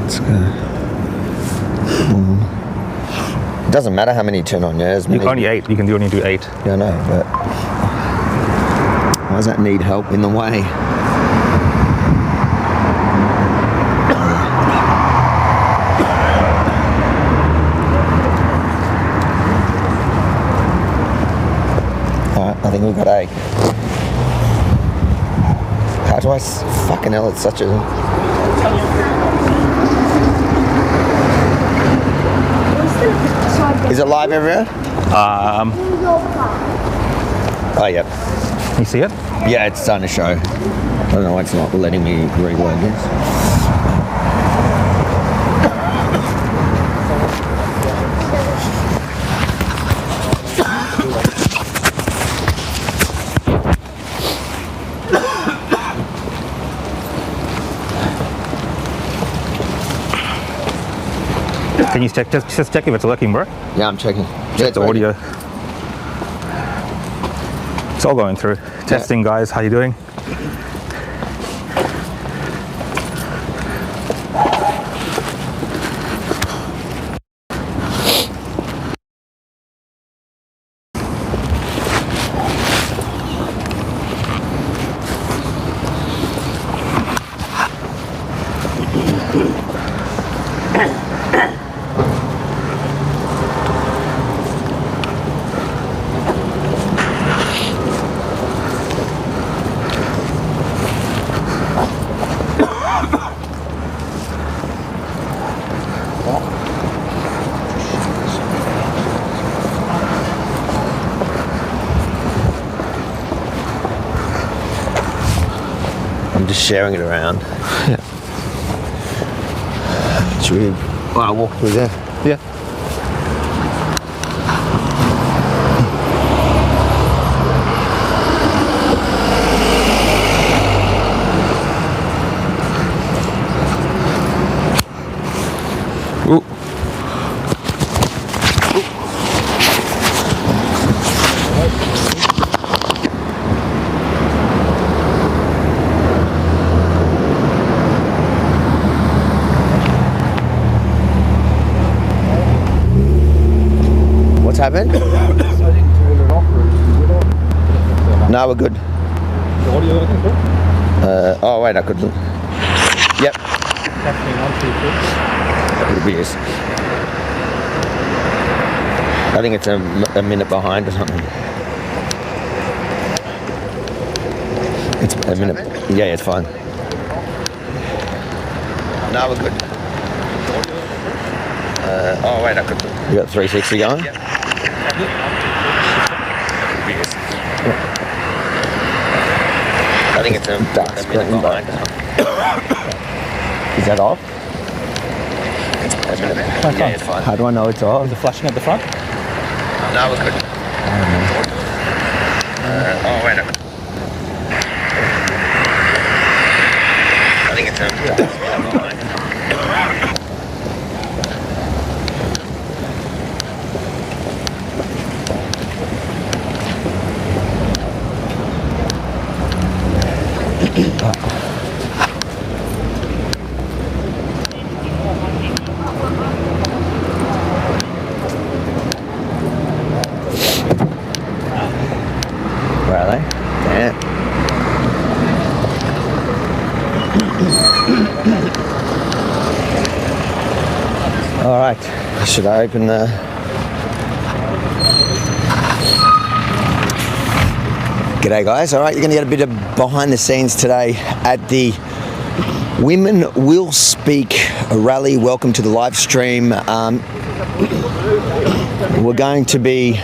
Let's go. It doesn't matter how many you turn on, yeah? Only 8. You can only do 8. Yeah, I know, but why does that need help in the way? Alright, I think we've got 8. How do I... Fucking hell, it's such a... Is it live everywhere? Oh, yep. You see it? Yeah, it's starting to show. I don't know why it's not letting me reload this. Can you check? Just check if it's working, bro. Yeah, I'm checking. Check the audio. It's all going through. Testing, guys. How you doing? I'm just sharing it around. Yeah. Should we walk through there? Yeah. Ooh. What's happened? I didn't turn it off. No, we're good. The audio working good? Oh, wait, I could... Yep. Testing 1, 2, 3. It'll be yes. I think it's a minute behind or something. It's a minute. Yeah, it's fine. No, we're good. Oh, wait, I could... You got 360 going? Yep. I think it's a minute behind. Is that off? Yeah, it's fine. How do I know it's off? Is it flashing at the front? No, we're good. Oh, wait a minute. I think it's a minute behind. Where are they? Damn. All right. Should I open the... G'day guys. All right, you're going to get a bit of behind the scenes today at the Women Will Speak rally. Welcome to the live stream. We're going to be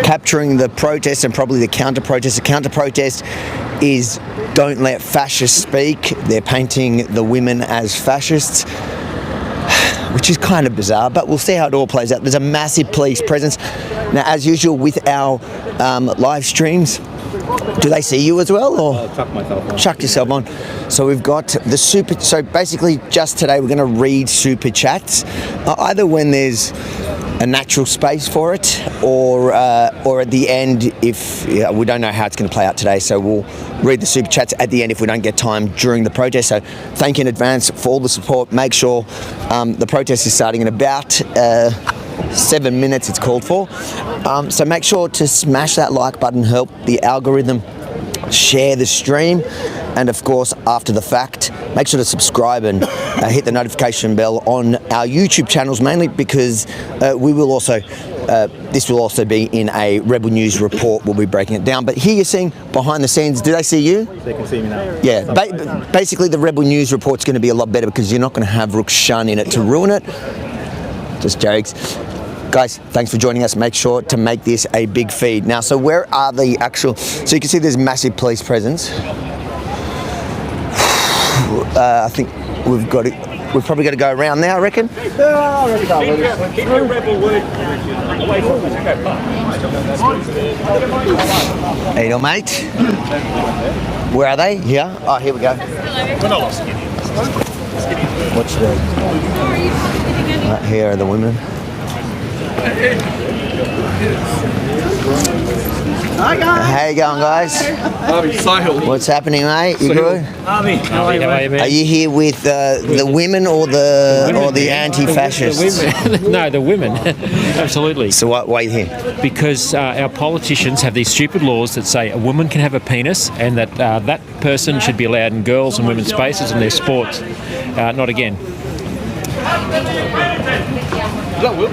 capturing the protest and probably the counter-protest. The counter-protest is don't let fascists speak. They're painting the women as fascists, which is kind of bizarre, but we'll see how it all plays out. There's a massive police presence. Now, as usual with our live streams, do they see you as well, or Chuck myself on. chuck yourself on? So we've got the super. So basically, just today we're going to read super chats, either when there's a natural space for it, or at the end, if we don't know how it's going to play out today, so we'll read the super chats at the end if we don't get time during the protest. So thank you in advance for all the support. Make sure the protest is starting in about 7 minutes it's called for. So make sure to smash that like button, help the algorithm, share the stream, and of course after the fact make sure to subscribe and hit the notification bell on our YouTube channels, mainly because we will also this will also be in a Rebel News report. We'll be breaking it down, but here you're seeing behind the scenes. Do they see you? They can see me now. Yeah, basically the Rebel News report's going to be a lot better because you're not going to have Rook Shun in it to ruin it. Just jokes. Guys, thanks for joining us. Make sure to make this a big feed. Now, so where are the actual... So you can see there's massive police presence. I think we've probably got to go around now, I reckon. Keep your rebel word away from us. How you doing, mate? Where are they? Here? Oh, here we go. We're not lost. Watch the... Right, here are the women. Hi guys. How you going, guys? What's happening, mate? You good? Army. How are you, mate? Are you here with the women or the anti-fascists? No, the women. Absolutely. So why are you here? Because our politicians have these stupid laws that say a woman can have a penis and that that person should be allowed in girls' and women's spaces in their sports. Not again. Is that Will?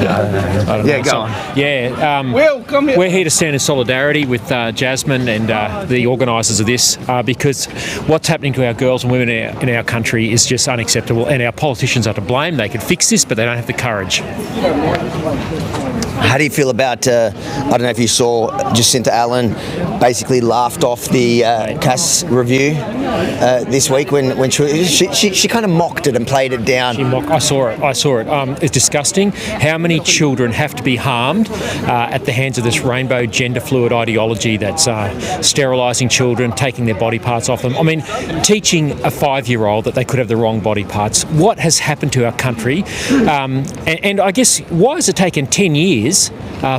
Yeah, go on. Yeah. Will, come here. We're here to stand in solidarity with Jasmine and the organisers of this because what's happening to our girls and women in our country is just unacceptable, and our politicians are to blame. They could fix this, but they don't have the courage. How do you feel about, I don't know if you saw, Jacinta Allen basically laughed off the Cass review this week when she kind of mocked it and played it down. I saw it. It's disgusting. How many children have to be harmed at the hands of this rainbow gender fluid ideology that's sterilising children, taking their body parts off them? I mean, teaching a 5-year-old that they could have the wrong body parts. What has happened to our country? And I guess, why has it taken 10 years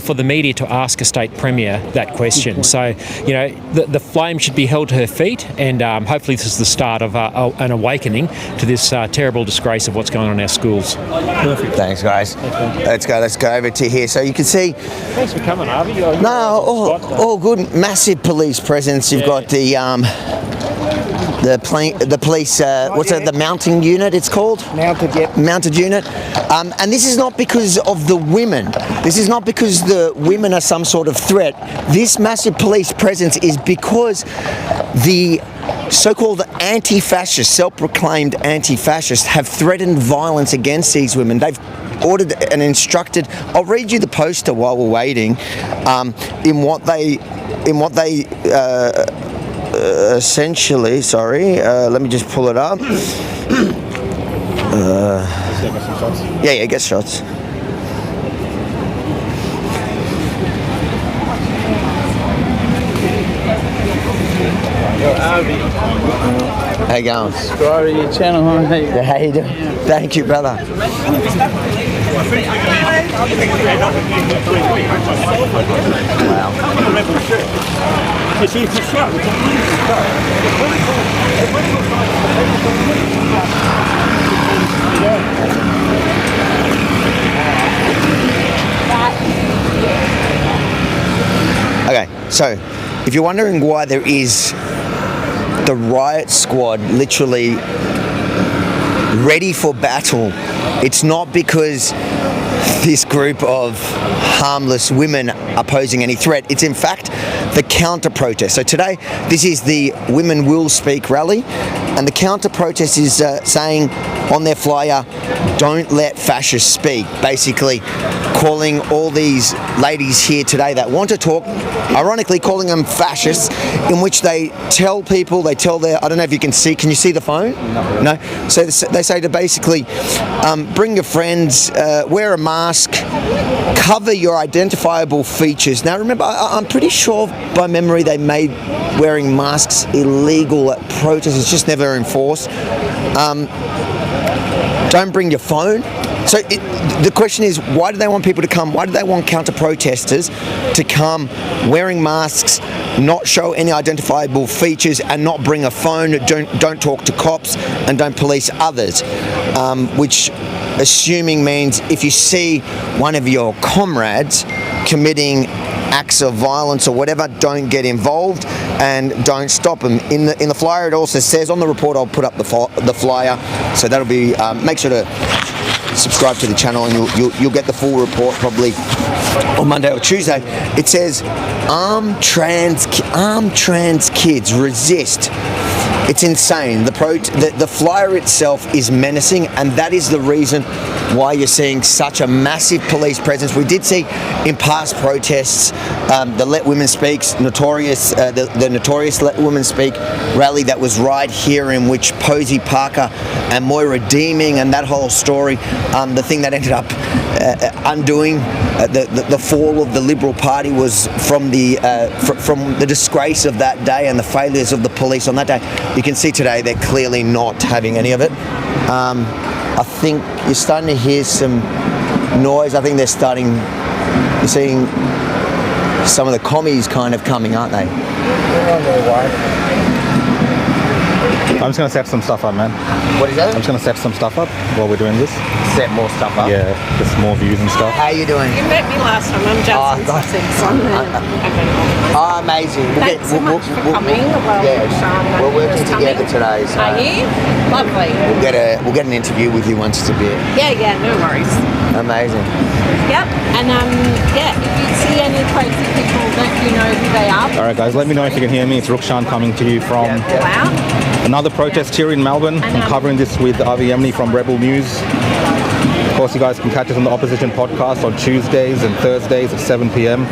for the media to ask a state premier that question? So, you know, the flame should be held to her feet, and hopefully this is the start of an awakening to this terrible disgrace of what's going on in our schools. Perfect. Thanks, guys. Let's go over to here. So you can see... Thanks for coming, Harvey. No, all good. Massive police presence. You've got the police, the mounting unit it's called? Mounted unit. And this is not because of the women. This is not because the women are some sort of threat. This massive police presence is because the so-called anti-fascists, self-proclaimed anti-fascists, have threatened violence against these women. They've ordered and instructed. I'll read you the poster while we're waiting. In what they essentially, sorry, let me just pull it up. Yeah, get shots. How you going? Subscribe to your channel, huh? Yeah, how you doing? Thank you, brother. Wow. Okay, so if you're wondering why there is the riot squad literally ready for battle, it's not because this group of harmless women are posing any threat. It's in fact the counter-protest. So today, this is the Women Will Speak rally, and the counter-protest is saying on their flyer, "Don't let fascists speak," basically calling all these ladies here today that want to talk, ironically calling them fascists, in which they tell people, I don't know if you can see, can you see the phone? No? So they say to basically bring your friends, wear a mask, cover your identifiable features. Now remember, I'm pretty sure by memory they made wearing masks illegal at protests. It's just never enforced. Don't bring your phone. So the question is, why do they want people to come? Why do they want counter-protesters to come wearing masks, not show any identifiable features, and not bring a phone, don't talk to cops, and don't police others? Which, assuming, means if you see one of your comrades committing acts of violence or whatever, don't get involved and don't stop them. In the flyer, it also says on the report. I'll put up the flyer, so that'll be. Make sure to subscribe to the channel, and you'll get the full report probably on Monday or Tuesday. It says, "Armed trans kids resist." It's insane. The flyer itself is menacing, and that is the reason why you're seeing such a massive police presence. We did see in past protests the Let Women Speak's notorious Let Women Speak rally that was right here, in which Posey Parker and Moira Deeming and that whole story, the thing that ended up undoing the fall of the Liberal Party was from the disgrace of that day and the failures of the police on that day. You can see today they're clearly not having any of it. I think you're starting to hear some noise. I think you're seeing some of the commies kind of coming, aren't they? I'm just going to set some stuff up, man. What is that? I'm just going to set some stuff up while we're doing this. Set more stuff up. Yeah, just more views and stuff. How you doing? You met me last time. I'm Justin Sussex. Oh, amazing. Thanks so much for coming. Well, Sean, we're working together today. So are you? Lovely. We'll get an interview with you once it's a bit. Yeah, no worries. Amazing. Yep, and if you see any crazy people that you know who they are. All right, guys, let me know if you can hear me. It's Rukshan coming to you from Wow. another protest here in Melbourne. I'm covering this with Avi Emily from Rebel News. Of course, you guys can catch us on the Opposition podcast on Tuesdays and Thursdays at 7 p.m.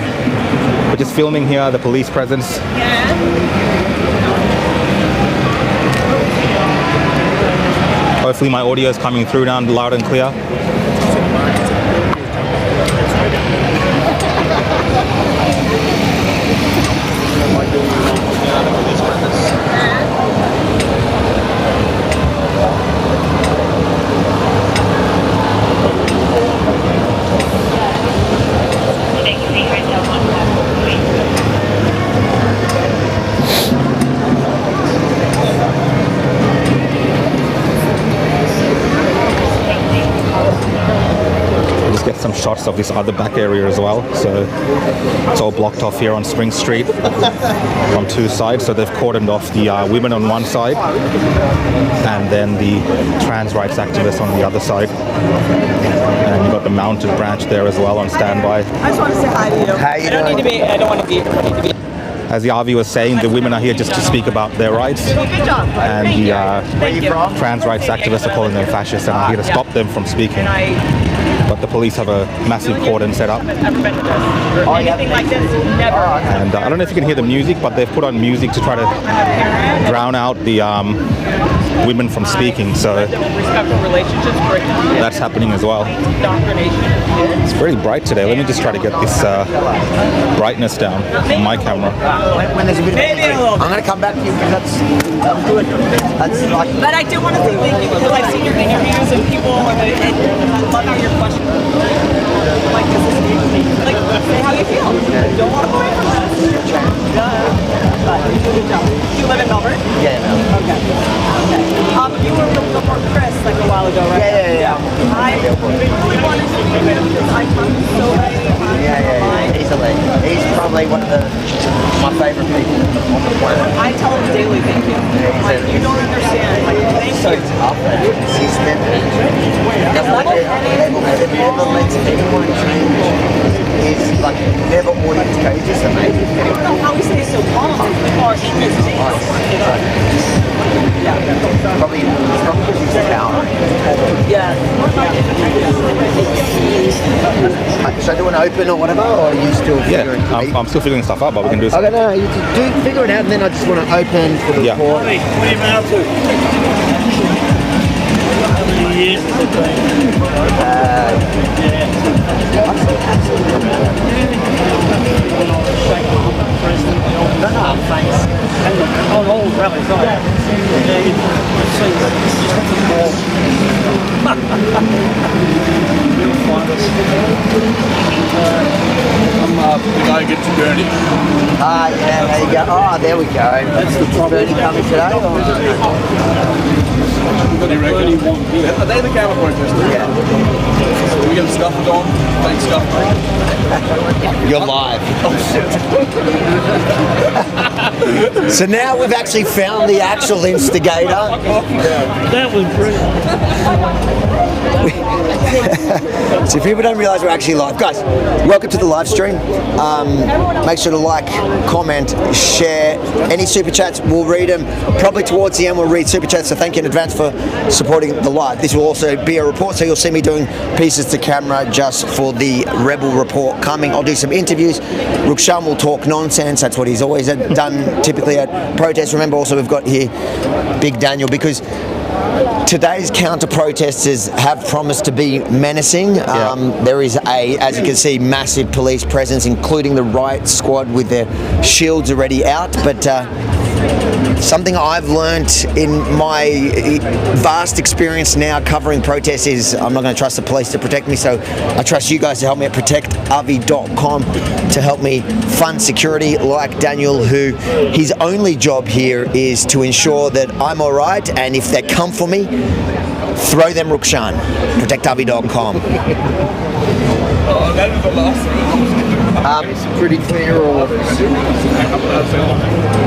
We're just filming here, the police presence. Hopefully my audio is coming through now loud and clear. Get some shots of this other back area as well. So it's all blocked off here on Spring Street from two sides. So they've cordoned off the women on one side and then the trans rights activists on the other side. And you've got the mounted branch there as well on standby. I just want to say hi to you. How you I don't doing? need to be. I don't want to be. I don't need to be. As the RV was saying, the women are here just to speak about their rights. Good job. And Thank you. the trans rights activists are calling them fascists, and I'm here to stop them from speaking. But the police have a massive cordon set up. Anything like this? Never. And I don't know if you can hear the music, but they've put on music to try to drown out the women from speaking. So Respectful relationships. that's happening as well. Indoctrination. It's very bright today. Let me just try to get this brightness down on my camera. When there's a bit of Maybe a little bit. I'm going to come back to you because that's good. That's like. But I do want to say thank you because I've seen your interviews and people, and I love how your questions. Like, this is like, say how you feel. Don't walk away from that. Good job. You live in Melbourne? Yeah, no. Okay. You were with Chris like a while ago, right? Yeah. I really wanted to meet him because I come so many times. Yeah. Easily. He's probably one of my favourite people on the planet. I tell him daily thank you. Like, you don't understand. Like, thank So you. tough and consistent. Never lets anyone change. He's like never audience go. He's just amazing. I don't know how he stays so calm. People are in his face. Probably because he's power. Yeah. Should I do an open or whatever, or are you still figuring? Yeah, I'm still figuring stuff out, but we can do Okay, something. no, you do figure it out, and then I just want to open for the Yeah. report. What are you out to? How many years has it been? shake the arm of the president, the old thanks. And on all rallies, you've seen that. It's just a ball. You'll find us. I get to Gurney. Ah, yeah, there you go. Oh, there we go. That's the problem. Bernie coming today? What do you reckon? Are they the camera protesters? Yeah. We get the scuffle on. Thanks, scuffle. You're live. So now we've actually found the actual instigator. That was brilliant. So if people don't realise we're actually live, guys, welcome to the live stream. Make sure to like, comment, share. Any super chats, we'll read them. Probably towards the end we'll read super chats, so thank you in advance for supporting the live. This will also be a report, so you'll see me doing pieces to camera just for the Rebel Report coming. I'll do some interviews. Rukshan will talk nonsense. That's what he's always done typically at protests. Remember also we've got here Big Daniel, because today's counter-protesters have promised to be menacing. There is as you can see, massive police presence, including the riot squad with their shields already out. But something I've learnt in my vast experience now covering protests is I'm not going to trust the police to protect me, so I trust you guys to help me at protectavi.com to help me fund security, like Daniel, who his only job here is to ensure that I'm all right, and if they come for me, throw them Rukshan. Protectavi.com. Oh, that was the last one. It's pretty clear orders.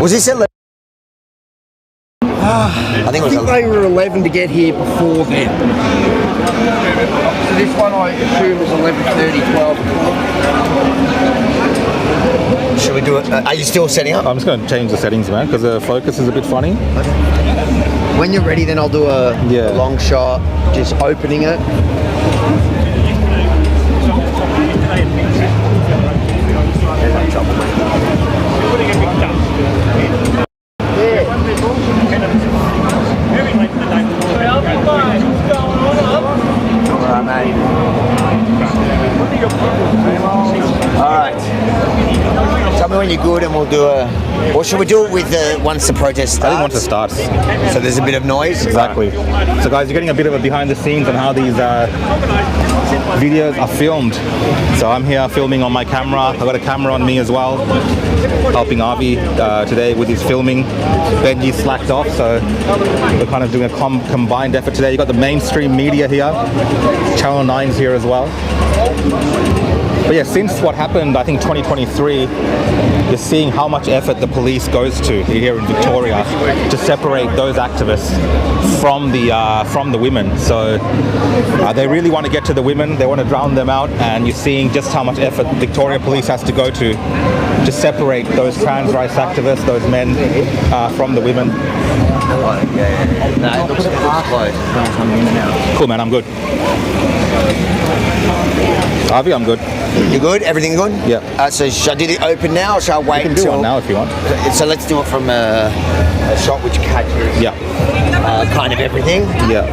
Was this at I think it was They were 11 to get here before then. So this one I assume was 11:30, 12 o'clock. Should we do it? Are you still setting up? I'm just going to change the settings, man, because the focus is a bit funny. When you're ready, then I'll do a long shot, just opening it. Alright. Tell me when you're good and we'll do or should we do it with once the protest starts? I think once it starts. So there's a bit of noise? Exactly. So guys, you're getting a bit of a behind the scenes on how these videos are filmed. So I'm here filming on my camera. I've got a camera on me as well, helping Avi today with his filming. Benji slacked off, so we're kind of doing a combined effort today. You've got the mainstream media here. Channel 9's here as well. But yeah, since what happened, I think 2023, you're seeing how much effort the police goes to here in Victoria to separate those activists from the women. So they really want to get to the women. They want to drown them out, and you're seeing just how much effort Victoria Police has to go to separate those trans rights activists, those men, from the women. No, it looks close. Cool, man. I'm good. Avi, I'm good. You good? Everything good? Yeah. So should I do the open now, or shall I wait You can do till one now if you want. So let's do it from a shot which catches kind of everything. Yeah.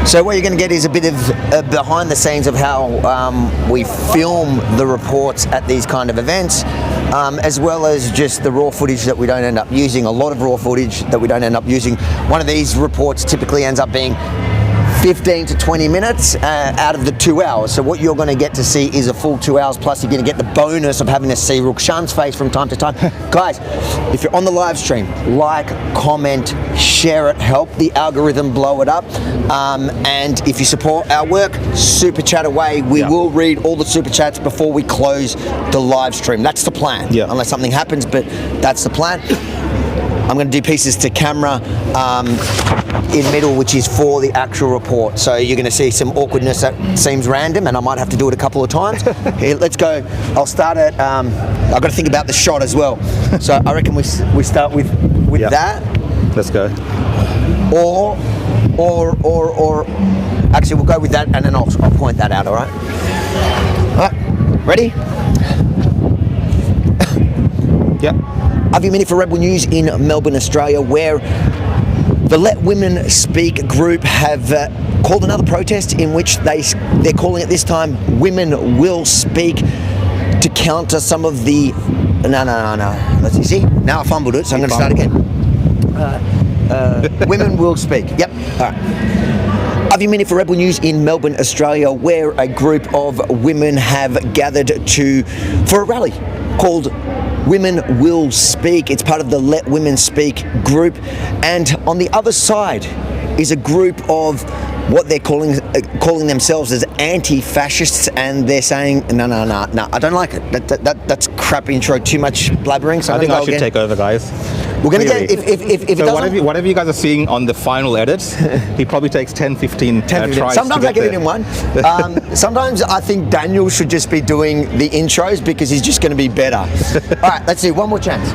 So what you're going to get is a bit of behind the scenes of how we film the reports at these kind of events, as well as just the raw footage that we don't end up using, a lot of raw footage that we don't end up using. One of these reports typically ends up being 15 to 20 minutes out of the 2 hours. So what you're going to get to see is a full 2 hours, plus you're going to get the bonus of having to see Rukshan's face from time to time. Guys, if you're on the live stream, like, comment, share it, help the algorithm blow it up. And if you support our work, super chat away. We will read all the super chats before we close the live stream. That's the plan, unless something happens, but that's the plan. I'm going to do pieces to camera in middle, which is for the actual report. So you're going to see some awkwardness that seems random, and I might have to do it a couple of times. Here, let's go. I'll start it. I've got to think about the shot as well. So I reckon we start with that. Let's go. Or actually we'll go with that, and then I'll point that out. All right. All right. Ready? Yeah. Avi Mini for Rebel News in Melbourne, Australia, where the Let Women Speak group have called another protest in which they're calling it this time "Women Will Speak," to counter some of the. No. Let's see. Now I fumbled it, so I'm going to start again. Women Will Speak. Yep. All right. A few minutes for Rebel News in Melbourne, Australia, where a group of women have gathered for a rally called Women Will Speak. It's part of the Let Women Speak group, and on the other side is a group of what they're calling themselves as anti-fascists, and they're saying no, I don't like it. That's crap intro, too much blabbering. So I think I should take over, guys. We're going to Really? get if So it whatever you guys are seeing on the final edits, he probably takes 10, 15 tries. Sometimes to I get it there. in one. Sometimes I think Daniel should just be doing the intros because he's just going to be better. All right, let's see. One more chance.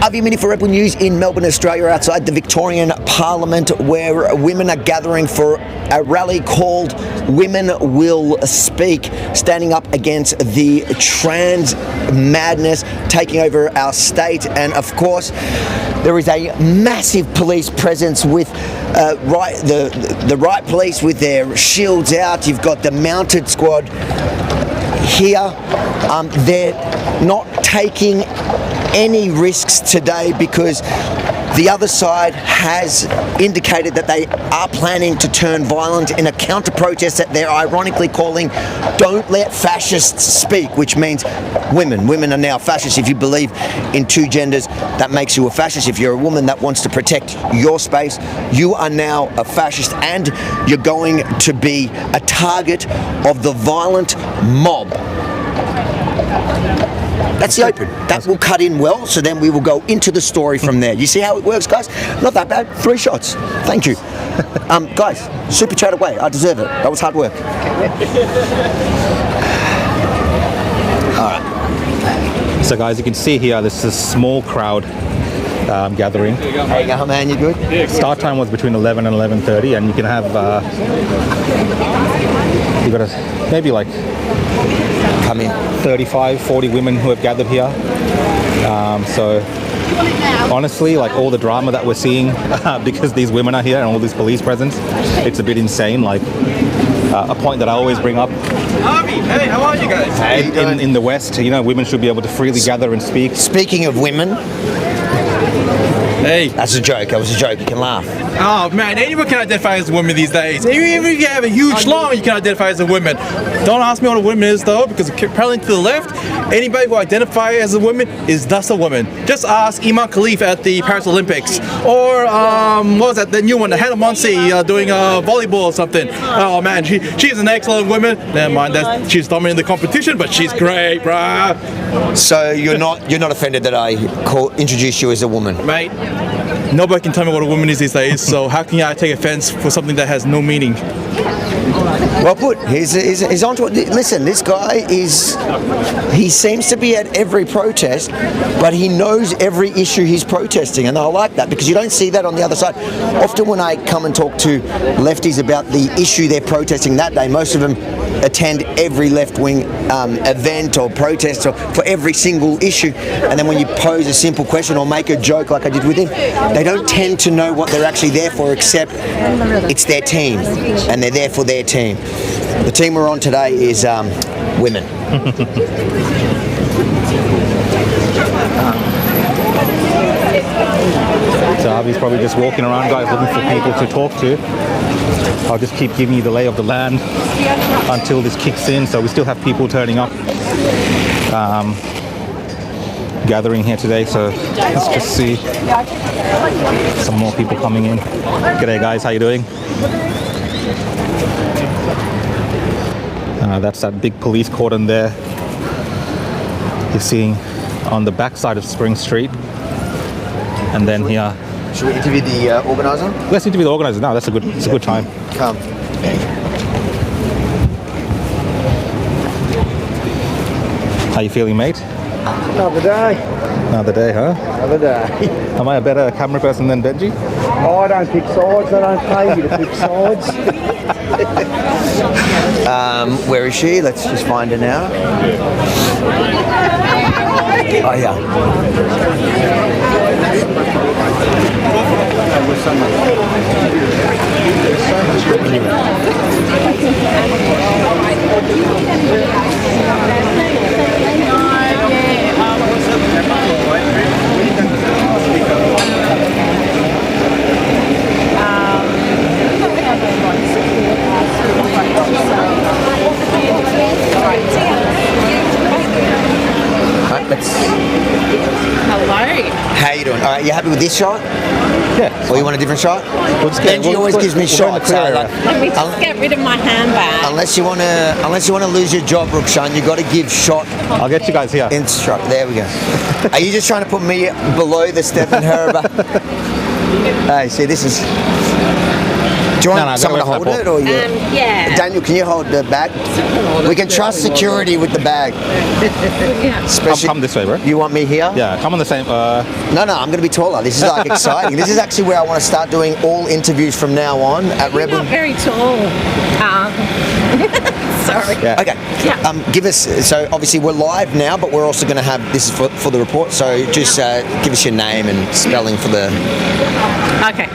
A few minutes for Rebel News in Melbourne, Australia, outside the Victorian Parliament, where women are gathering for a rally called Women Will Speak, standing up against the trans madness taking over our state. And of course, there is a massive police presence with the right police with their shields out. You've got the mounted squad here. They're not taking any risks today because the other side has indicated that they are planning to turn violent in a counter-protest that they're ironically calling "Don't Let Fascists Speak," which means women. Women are now fascists. If you believe in two genders, that makes you a fascist. If you're a woman that wants to protect your space, you are now a fascist, and you're going to be a target of the violent mob. That's the open. That will cut in well, so then we will go into the story from there. You see how it works, guys? Not that bad. 3 shots. Thank you. Guys, super chat away. I deserve it. That was hard work. All right. So guys, you can see here, this is a small crowd gathering. How you go, man? You good? Start time was between 11 and 11:30, and you can have, you've got maybe like Come in. 35, 40 women who have gathered here. So honestly, like all the drama that we're seeing because these women are here and all this police presence, it's a bit insane. Like a point that I always bring up. Hey, how are you guys? In the West, you know, women should be able to freely gather and speak. Speaking of women, Hey. that's a joke. That was a joke. You can laugh. Oh man, anyone can identify as a woman these days. Even if you have a huge lung, you can identify as a woman. Don't ask me what a woman is though, because apparently to the left, anybody who identifies as a woman is thus a woman. Just ask Iman Khalif at the Paris Olympics, or what was that? The new one, Hannah Muncy doing volleyball or something. Oh man, she's an excellent woman. Never mind that she's dominating the competition, but she's great, bruh. So you're not offended that I introduced you as a woman? Mate, nobody can tell me what a woman is these days, so how can I take offense for something that has no meaning? Well put. He's onto it. Listen, this guy he seems to be at every protest, but he knows every issue he's protesting, and I like that because you don't see that on the other side. Often when I come and talk to lefties about the issue they're protesting that day, most of them attend every left-wing event or protest for every single issue, and then when you pose a simple question or make a joke like I did with him, they don't tend to know what they're actually there for, except it's their team, and they're there for their team. The team we're on today is women. So Avi's probably just walking around, guys, looking for people to talk to. I'll just keep giving you the lay of the land until this kicks in. So we still have people turning up, gathering here today. So let's just see some more people coming in. G'day guys, how you doing? That's that big police cordon there you're seeing on the back side of Spring Street. And then here, Should we interview the organiser? let's interview the organizer now. It's a good time. Come. How you feeling, mate? Another day. Another day, huh? Another day. Am I a better camera person than Benji? Oh, I don't pick sides. I don't pay you to pick sides. Where is she? Let's just find her now. Oh yeah. Hello. How you doing? All right, you happy with this shot? Yeah. Or you want a different shot? Benji always gives me shots. So like, Let me just get rid of my handbag. unless you want to lose your job, Rukshan, you got to give shot I'll get you guys here. instruct. There we go. Are you just trying to put me below the step and her above? Hey, see, this is. Do you want No, someone to go hold with it, or you? Yeah. Daniel, can you hold the bag? We can trust security with the bag. Especially, Come this way, bro. You want me here? Yeah, come on the same. No, I'm going to be taller. This is like exciting. This is actually where I want to start doing all interviews from now on at You're Rebel. not very tall. Sorry. Yeah. Okay. Yeah. Give us. So obviously we're live now, but we're also going to have this is for the report. So just give us your name and spelling for the. Okay.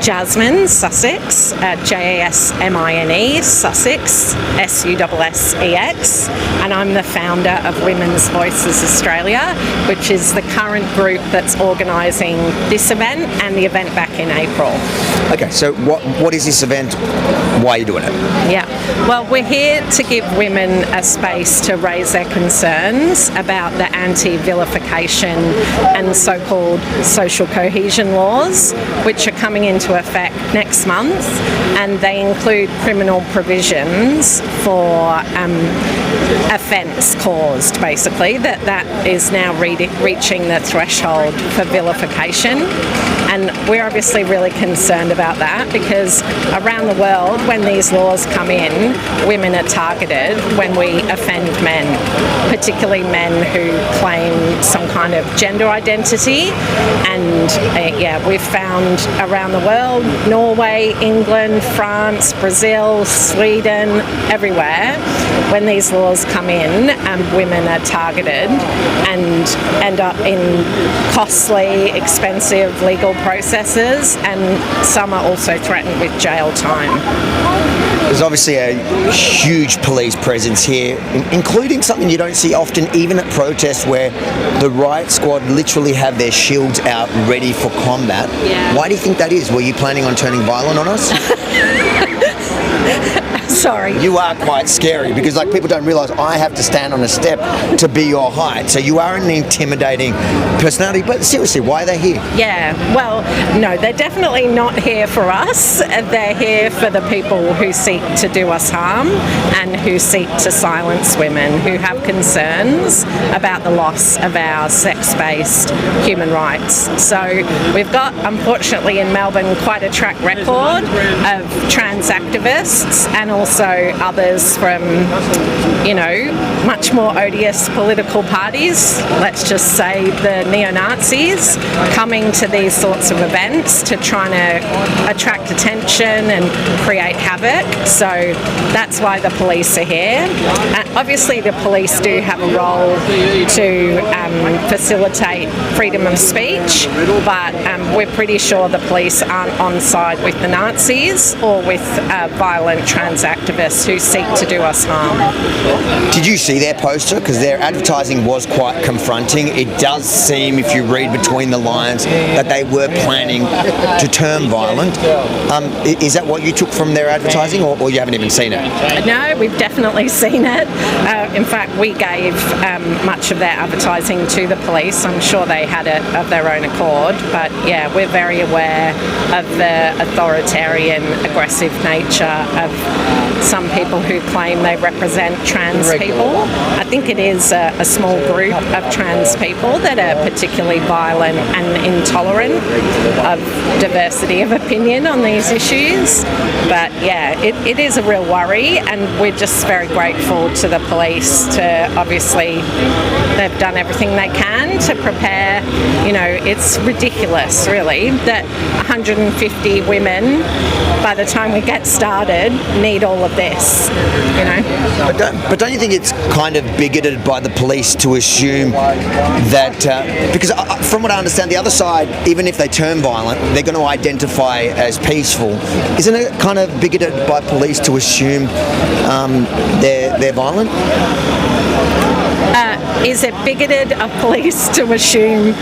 Jasmine Sussex, Jasmine Sussex, Sussex, and I'm the founder of Women's Voices Australia, which is the current group that's organising this event and the event back in April. Okay. So what is this event? Why are you doing it? Yeah, well, we're here to give women a space to raise their concerns about the anti-vilification and so-called social cohesion laws, which are coming into effect next month, and they include criminal provisions for offence caused, basically, that is now reaching the threshold for vilification. And we're obviously really concerned about that because around the world, when these laws come in, women are targeted when we offend men, particularly men who claim some kind of gender identity. And we've found around the world, Norway, England, France, Brazil, Sweden, everywhere, when these laws come in, women are targeted and end up in costly, expensive legal processes, and some are also threatened with jail time. There's obviously a huge police presence here, including something you don't see often, even at protests, where the riot squad literally have their shields out ready for combat. Yeah. Why do you think that is? Were you planning on turning violent on us? Sorry. You are quite scary because like people don't realise I have to stand on a step to be your height. So you are an intimidating personality. But seriously, why are they here? Yeah, well, no, they're definitely not here for us. They're here for the people who seek to do us harm and who seek to silence women, who have concerns about the loss of our sex-based human rights. So we've got, unfortunately, in Melbourne, quite a track record of trans activists and also others from, much more odious political parties, let's just say the neo-Nazis, coming to these sorts of events to try to attract attention and create havoc. So that's why the police are here. Obviously the police do have a role to facilitate freedom of speech, but we're pretty sure the police aren't on side with the Nazis or with violent trans activists who seek to do us harm. Did you see their poster? Because their advertising was quite confronting. It does seem, if you read between the lines, that they were planning to turn violent. Is that what you took from their advertising, or you haven't even seen it? No, we've definitely seen it. In fact, we gave much of their advertising to the police. I'm sure they had it of their own accord, but yeah, we're very aware of the authoritarian, aggressive nature of some people who claim they represent trans people. I think it is a small group of trans people that are particularly violent and intolerant of diversity of opinion on these issues. But yeah, it is a real worry, and we're just very grateful to the police to obviously they've done everything they can to prepare. It's ridiculous really that 150 women by the time we get started need all all of this, you know. But don't you think it's kind of bigoted by the police to assume that, because from what I understand, the other side, even if they turn violent, they're going to identify as peaceful. Isn't it kind of bigoted by police to assume they're violent? Is it bigoted of police to assume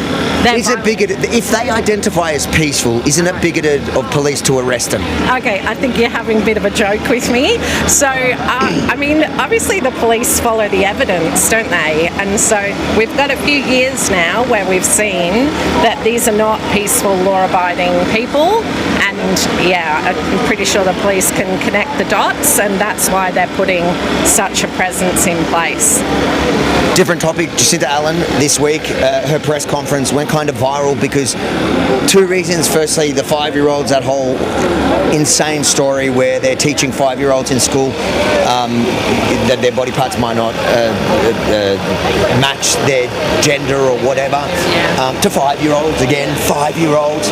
that? Is it bigoted if they identify as peaceful? Isn't it bigoted of police to arrest them? Okay, I think you're having a bit of a joke with me. So, I mean, obviously the police follow the evidence, don't they? And so we've got a few years now where we've seen that these are not peaceful, law-abiding people. And yeah, I'm pretty sure the police can connect the dots, and that's why they're putting such a presence in place. Different topic. Jacinta Allen this week, her press conference went kind of viral because two reasons. Firstly, the 5-year-olds, that whole insane story where they're teaching 5-year-olds in school that their body parts might not match their gender or whatever, to 5-year-olds, again, 5-year-olds.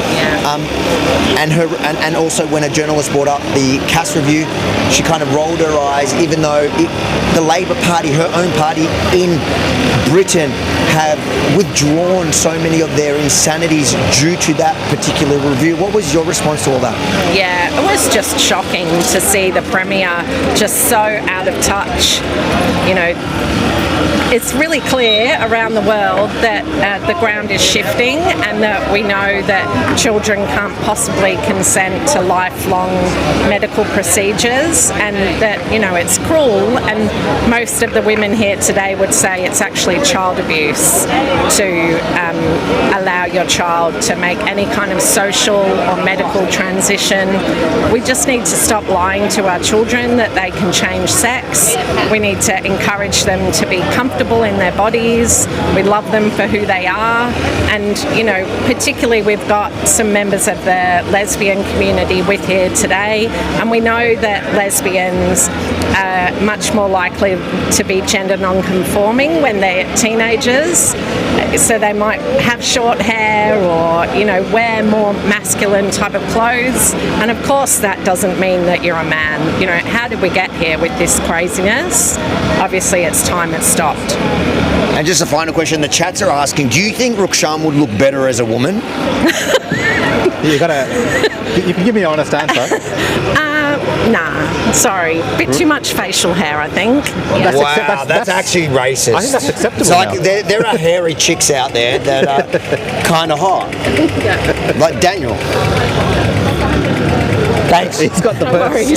And also when a journalist brought up the Cass review, she kind of rolled her eyes, even though the Labor Party, her own party in Britain, have withdrawn so many of their insanities due to that particular review. What was your response to all that? Yeah, it was just shocking to see the Premier just so out of touch. You know, it's really clear around the world that the ground is shifting, and that we know that children can't possibly consent to lifelong medical procedures, and that, you know, it's cruel. And most of the women here today would say it's actually child abuse to allow your child to make any kind of social or medical transition. We just need to stop lying to our children that they can change sex. We need to encourage them to be comfortable in their bodies. We love them for who they are. And, you know, particularly we've got some members of the lesbian community with here today, and we know that lesbians are much more likely to be gender non-conforming when they're teenagers. So they might have short hair or, you know, wear more masculine type of clothes. And of course that doesn't mean that you're a man. You know, how did we get here with this craziness? Obviously it's time it stopped. And just a final question, the chats are asking, do you think Rukshan would look better as a woman? You can give me an honest answer. Nah, sorry. Bit too much facial hair, I think. Wow, that's actually racist. I think that's acceptable. It's like there are hairy chicks out there that are kind of hot. Like Daniel. Thanks. He's got the burst.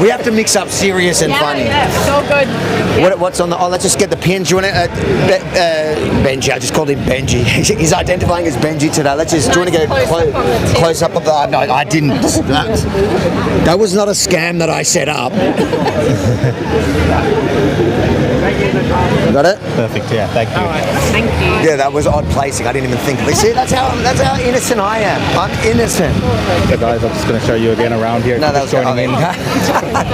We have to mix up serious and funny. Yeah, it's all good. What's on the? Oh, let's just get the pins. Do you want to? Benji. I just called him Benji. He's identifying as Benji today. Let's just. Do you want to go close up of the? No, I didn't. That was not a scam that I set up. Got it? Perfect. Yeah. Thank you. All right, thank you. Yeah, that was odd placing. I didn't even think of it. See, that's how innocent I am. I'm innocent. So guys, I'm just going to show you again around here. No, that was joining in.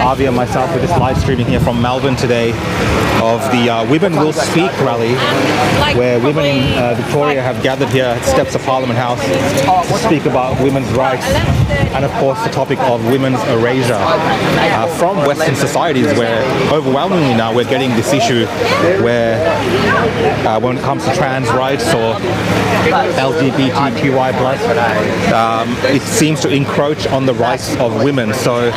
Avi and myself, we're just live streaming here from Melbourne today of the Women Will Speak rally, where women in Victoria have gathered here at steps of Parliament House to speak about women's rights and, of course, the topic of women's erasure from Western societies, where overwhelmingly now we're getting this issue where when it comes to trans rights or LGBTQI+, it seems to encroach on the rights of women. So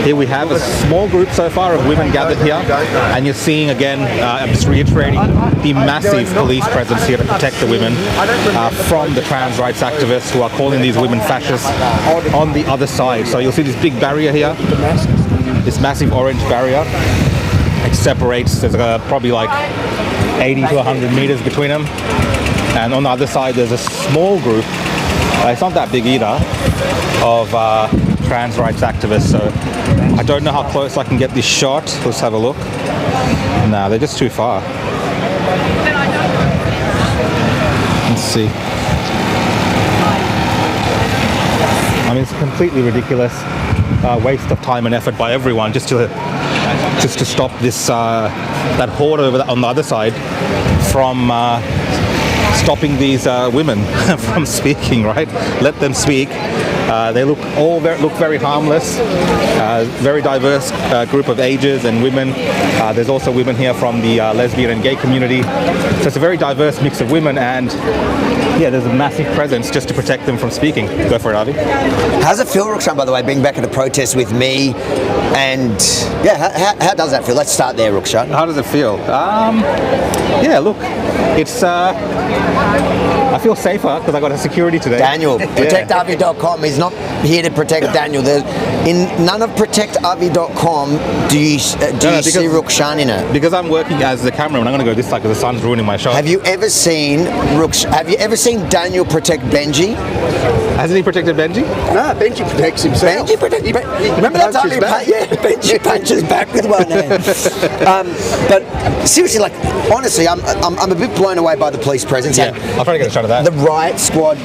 here we have a small group so far of women gathered here, and you're seeing again, I'm just reiterating, the massive police presence here to protect the women from the trans rights activists who are calling these women fascists on the other side. So you'll see this big barrier here, this massive orange barrier. It separates, there's probably like 80 to 100 meters between them. And on the other side there's a small group, it's not that big either, of trans rights activists. So I don't know how close I can get this shot. Let's have a look. No, they're just too far. Let's see. I mean, it's a completely ridiculous waste of time and effort by everyone just to stop this that horde over on the other side from stopping these women from speaking, right? Let them speak. They look very harmless. Very diverse group of ages and women. There's also women here from the lesbian and gay community. So it's a very diverse mix of women, and yeah, there's a massive presence just to protect them from speaking. Go for it, Avi. How's it feel, Rukshan, by the way, being back at a protest with me? And yeah, how does that feel? Let's start there, Rukshan. How does it feel? Yeah, look, it's I feel safer because I got a security today. Daniel, protectavi.com. He's not here to protect Daniel. In none of protectavi.com do you see Rukshan in it. Because I'm working as the cameraman, I'm going to go this side because the sun's ruining my shot. Have you ever seen Daniel protect Benji? Hasn't he protected Benji? No, Benji protects himself. Remember that time Benji punches back with one hand. But seriously, like honestly, I'm a bit blown away by the police presence. Yeah, I'll try to get a shot of that. The riot squad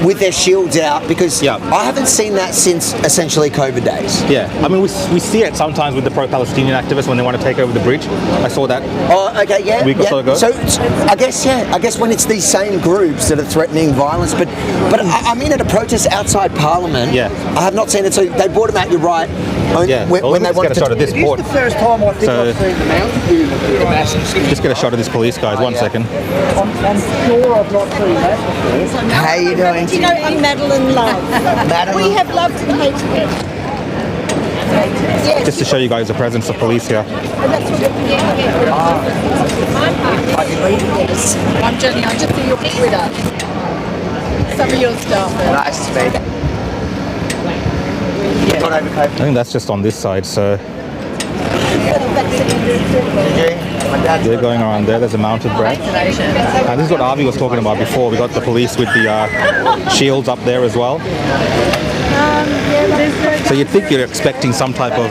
with their shields out, because I haven't seen that since essentially COVID days. Yeah, I mean we see it sometimes with the pro-Palestinian activists when they want to take over the bridge. I saw that. Oh, okay, yeah. A week or so ago. So I guess when it's these same groups that are threatening violence, but I mean at a protest outside Parliament, I have not seen it. So they brought him out. You're right. When they wanted get a shot of this port. It's the first time I think I've seen the mountain. Just get a shot of this police, guys. 1 second. I'm sure I've not seen that before. How you doing? Do you know I'm Madeline Love? Madeline? We have loved and hated. Just to show you guys the presence of police here. I'm Jenny. I just see your Twitter. Some of your stuff. Nice to meet you. I think that's just on this side, so they're going around there. There's a mounted brand. And this is what Avi was talking about before. We got the police with the shields up there as well. So you'd think you're expecting some type of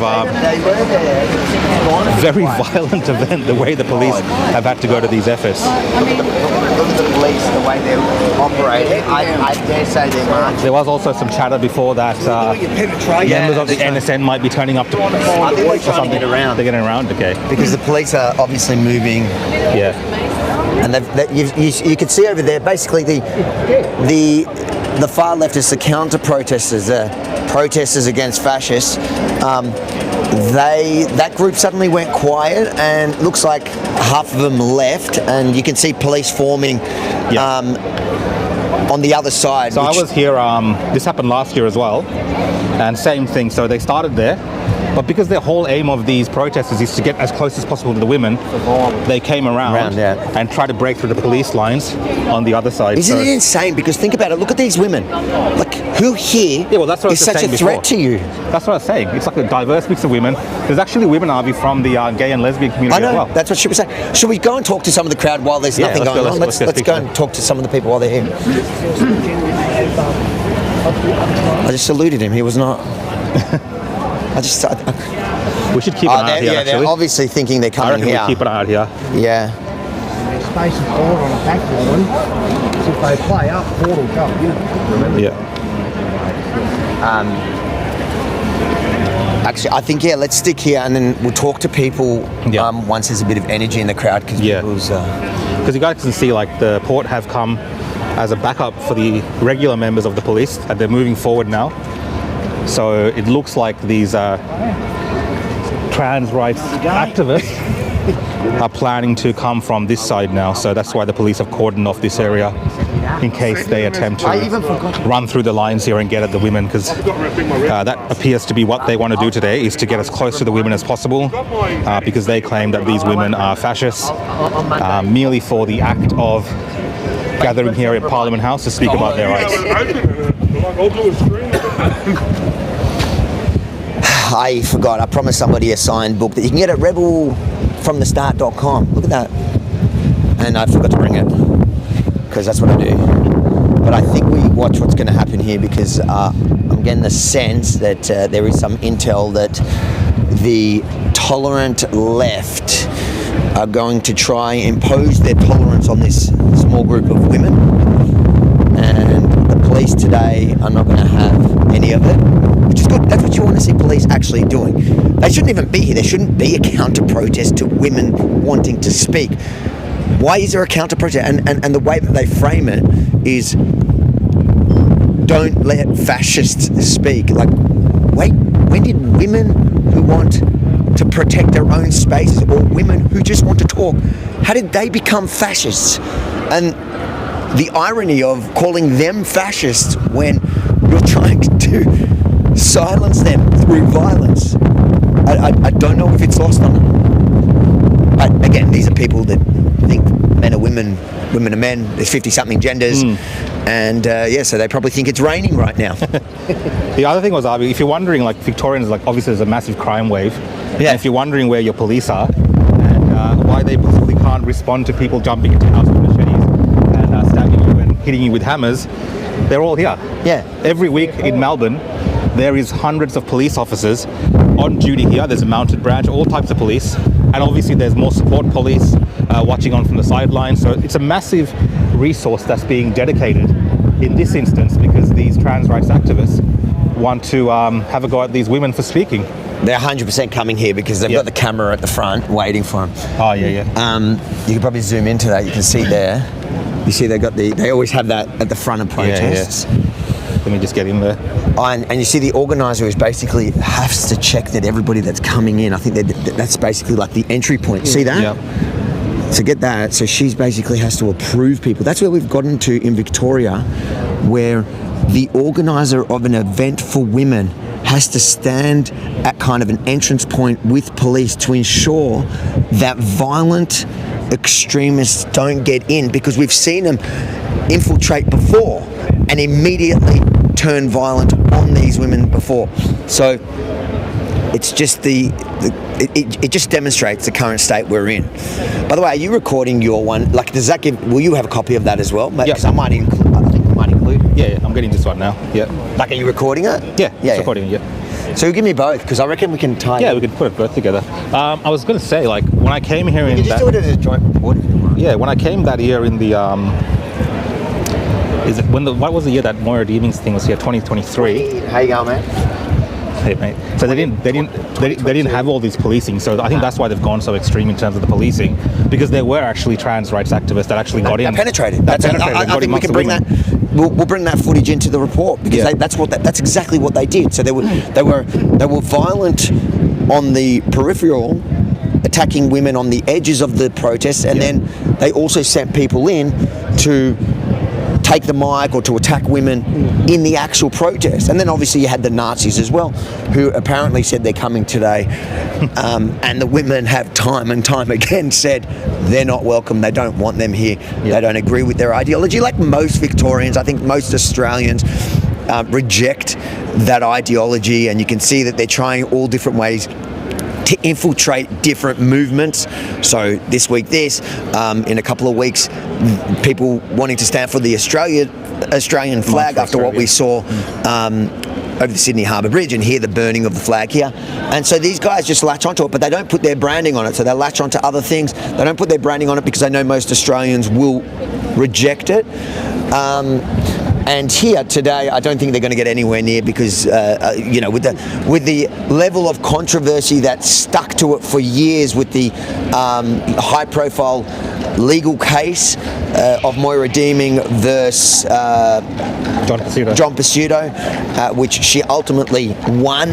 very violent event, the way the police have had to go to these efforts. Look at the police, the way they're operating. I dare say they're marching. There was also some chatter before that members of the NSN might be turning up to They're trying to get around. They're getting around, okay. Because the police are obviously moving. Yeah. And you can see over there, basically the far leftists, the counter-protesters, protesters against fascists, that group suddenly went quiet, and looks like half of them left, and you can see police forming on the other side. So I was here, this happened last year as well, and same thing. So they started there, but because their whole aim of these protesters is to get as close as possible to the women, they came around and tried to break through the police lines on the other side. Isn't it insane? Because think about it, look at these women. Like, who here is such a threat to you? That's what I was saying. It's like a diverse mix of women. There's actually women, Avi, from the gay and lesbian community as well. That's what she was saying. Should we go and talk to some of the crowd while there's nothing going on? Let's go and talk to some of the people while they're here. I just saluted him. He was not... we should keep an eye out here, they're obviously thinking they're coming here. I reckon we keep an eye out here. Yeah. Space is forward on the back line. So if they play up, forward will come. Remember? Yeah. Actually, I think, let's stick here and then we'll talk to people once there's a bit of energy in the crowd. Because you guys can see, like, the port have come as a backup for the regular members of the police, and they're moving forward now. So it looks like these trans rights activists are planning to come from this side now. So that's why the police have cordoned off this area in case they attempt to run through the lines here and get at the women, because that appears to be what they want to do today, is to get as close to the women as possible, because they claim that these women are fascists, merely for the act of gathering here at Parliament House to speak about their rights. I forgot. I promised somebody a signed book that you can get at rebelfromthestart.com. Look at that. And I forgot to bring it because that's what I do. But I think we watch what's going to happen here, because I'm getting the sense that there is some intel that the tolerant left are going to try and impose their tolerance on this small group of women. And the police today are not going to have any of it, which is good. That's what you want to see police actually doing. They shouldn't even be here. There shouldn't be a counter-protest to women wanting to speak. Why is there a counter-protest? And the way that they frame it is don't let fascists speak. Like, wait, when did women who want to protect their own spaces, or women who just want to talk, how did they become fascists? And the irony of calling them fascists when you're trying to silence them through violence, I don't know if it's lost on them. But again, these are people that think men are women, women are men, there's 50-something genders, and so they probably think it's raining right now. The other thing was, if you're wondering, like, Victorians, like, obviously there's a massive crime wave. Yeah. And if you're wondering where your police are and why they possibly can't respond to people jumping into houses with machetes and stabbing you and hitting you with hammers, they're all here. Yeah. Every week in Melbourne, there is hundreds of police officers on duty here. There's a mounted branch, all types of police, and obviously there's more support police watching on from the sidelines. So it's a massive resource that's being dedicated in this instance because these trans rights activists want to have a go at these women for speaking. They're 100% coming here because they've got the camera at the front waiting for them. Oh, yeah. You can probably zoom into that. You can see there. You see they always have that at the front of protests. Yeah. Let me just get in there. And you see the organiser is basically has to check that everybody that's coming in, I think that's basically like the entry point. See that? Yeah. So get that. So she's basically has to approve people. That's where we've gotten to in Victoria, where the organiser of an event for women has to stand at kind of an entrance point with police to ensure that violent extremists don't get in, because we've seen them infiltrate before and immediately turn violent on these women before. So it's just it just demonstrates the current state we're in. By the way, are you recording your one? Like, does that will you have a copy of that as well? Because I think I might include. Yeah, I'm getting this one now. Yeah. Like, are you recording it? Yeah, it's recording it, yeah. So give me both, because I reckon we can tie. Yeah, we can put it both together. I was going to say, like, when I came here you in can just do it as a joint report if you want. Yeah, when I came that year in the what was the year that Moira Deemings thing was here? 2023. How you going, man? Hey, mate. So they didn't have all these policing. So I think that's why they've gone so extreme in terms of the policing, because there were actually trans rights activists that actually got in. Penetrated. I think we can bring that. We'll bring that footage into the report, because that's exactly what they did. So they were violent on the peripheral, attacking women on the edges of the protests, and then they also sent people in to take the mic or to attack women in the actual protest. And then obviously you had the Nazis as well, who apparently said they're coming today, and the women have time and time again said they're not welcome, they don't want them here, they don't agree with their ideology. Like most Victorians, I think most Australians reject that ideology, and you can see that they're trying all different ways to infiltrate different movements. So this week in a couple of weeks, people wanting to stand for the Australian flag after what we saw over the Sydney Harbour Bridge, and hear the burning of the flag here. And so these guys just latch onto it, but they don't put their branding on it. So they latch onto other things. They don't put their branding on it because they know most Australians will reject it. And here today, I don't think they're going to get anywhere near, because with the level of controversy that stuck to it for years, with the high-profile legal case of Moira Deeming versus John Pesutto, which she ultimately won,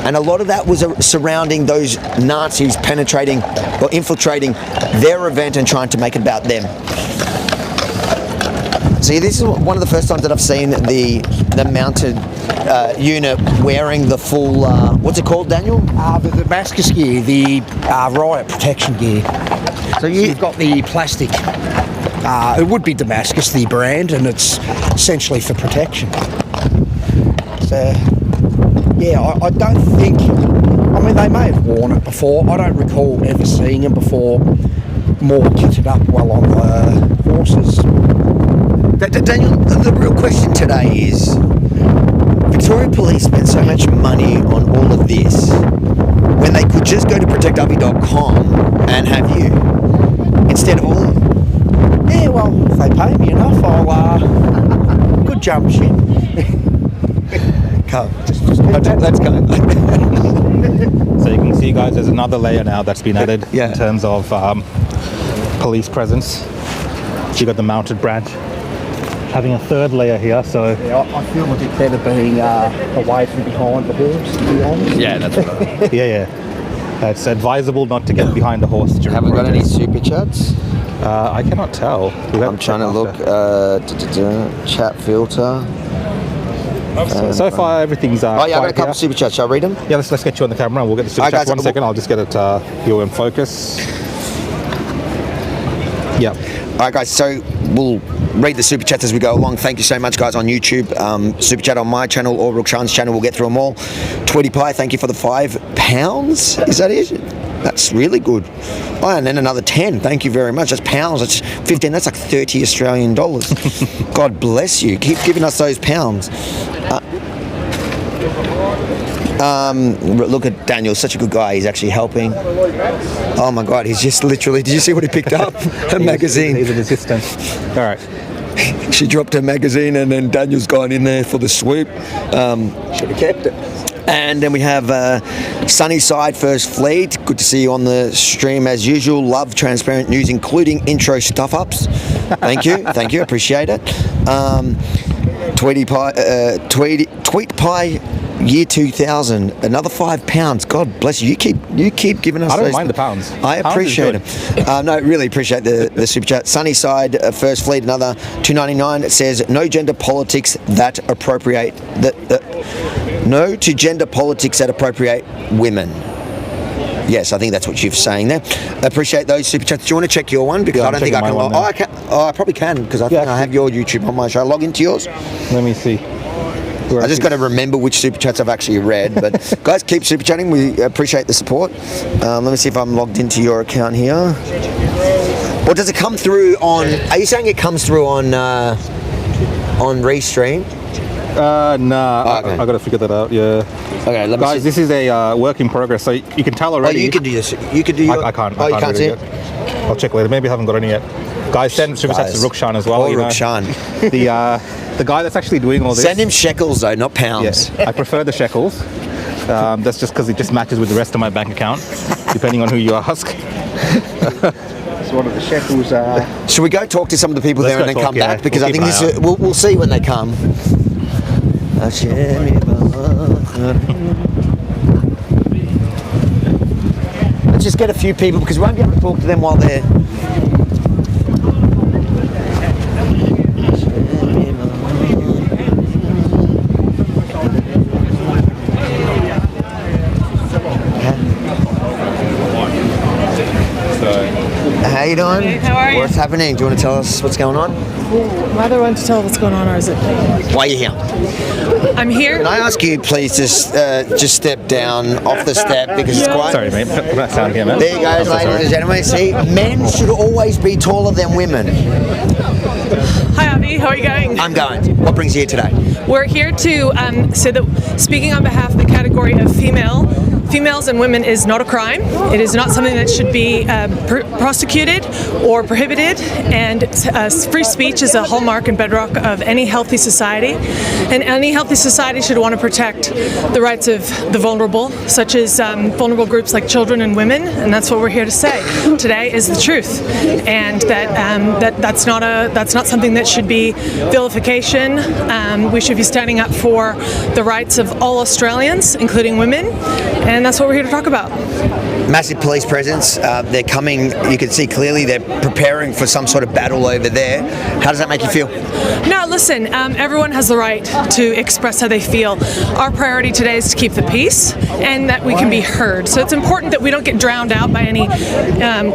and a lot of that was surrounding those Nazis penetrating or infiltrating their event and trying to make it about them. See, this is one of the first times that I've seen the mounted unit wearing the full, what's it called, Daniel? The Damascus gear, the riot protection gear. So you've got the plastic. It would be Damascus, the brand, and it's essentially for protection. So, I don't think, they may have worn it before. I don't recall ever seeing them before, more kitted up well on the horses. Daniel, the real question today is, Victoria Police spent so much money on all of this when they could just go to protectw.com and have you instead of all of them. Yeah, well, if they pay me enough, I'll good jump ship. Come, let's go. So you can see, guys, there's another layer now that's been added in terms of police presence. You got the mounted branch. having a third layer here, so... Yeah, I feel a bit better being away from behind the horse, to be honest. Yeah, that's right. yeah. It's advisable not to get behind the horse during Have we got any protest. super chats? I cannot tell. I'm trying to look. Chat filter. So far, everything's Oh yeah, I've got a quiet couple here. super chats. Shall I read them? Yeah, let's get you on the camera and we'll get the super Alright, chats. guys, 1 second, I'll just get it here in focus. Yeah. All right, guys. So we'll read the super chats as we go along. Thank you so much, guys, on YouTube. Super chat on my channel or Rukshan's channel. We'll get through them all. Tweety Pie, thank you for the £5. Is that it? That's really good. Oh, and then another 10. Thank you very much. That's pounds. That's 15. That's like 30 Australian dollars. God bless you. Keep giving us those pounds. Look at Daniel, such a good guy. He's actually helping. Oh my God, he's just literally, did you see what he picked up? A magazine. He's an assistant. All right. She dropped her magazine and then Daniel's gone in there for the swoop. Should have kept it. And then we have Sunnyside First Fleet. Good to see you on the stream as usual. Love transparent news, including intro stuff-ups. Thank you. Thank you. Appreciate it. Tweet Pie Year 2000, another £5. God bless you. You keep giving us. I don't those mind the pounds. I appreciate it. No, really appreciate the super chat. Sunnyside First Fleet, another $2.99. It says no gender politics that appropriate no to gender politics that appropriate women. Yes, I think that's what you're saying there. I appreciate those super chats. Do you want to check your one? Because Yeah, I don't think I can log. now. Oh, I can. Oh, I probably can because I think I have your YouTube on my show. Log into yours. Let me see. I just got to remember which super chats I've actually read. But guys, keep super chatting. We appreciate the support. Let me see if I'm logged into your account here. Or does it come through on? Are you saying it comes through on Restream? Nah. Okay. I got to figure that out. Yeah. Okay, let me Guys, see. this is a work in progress, so you can tell Oh, already. you can do this. You can do. Your, I can't. Oh, you can't see really it. yet. I'll check later. Maybe I haven't got any yet. Guys, send super chats to Rukshan as well. Or you know. Rukshan. The guy that's actually doing all this. Send him shekels though, not pounds. Yes, I prefer the shekels. That's just because it just matches with the rest of my bank account, depending on who you ask. It's one of the shekels. Should we go talk to some of the people Let's there and go then talk, come yeah. back? Because We'll I keep think an this eye we'll see when they come. Let's just get a few people because we won't be able to talk to them while they're. How you doing? Hey, how are you? What's happening? Do you want to tell us what's going on? Am I the one to tell what's going on, or is it? Why are you here? I'm here. Can I ask you please to just step down off the step because it's quite... Sorry, mate. Put that sound here, man. There you go, I'm so ladies sorry. and gentlemen. See, men should always be taller than women. Hi, Abby. How are you going? I'm going. What brings you here today? We're here to say that speaking on behalf of the category of females and women is not a crime. It is not something that should be prosecuted or prohibited, and free speech is a hallmark and bedrock of any healthy society, and any healthy society should want to protect the rights of the vulnerable, such as vulnerable groups like children and women, and that's what we're here to say. Today is the truth, and that's not something that should be vilification. We should be standing up for the rights of all Australians, including women, and that's what we're here to talk about. Massive police presence. They're coming. You can see clearly they're preparing for some sort of battle over there. How does that make you feel? No, listen, everyone has the right to express how they feel. Our priority today is to keep the peace and that we can be heard. So it's important that we don't get drowned out by any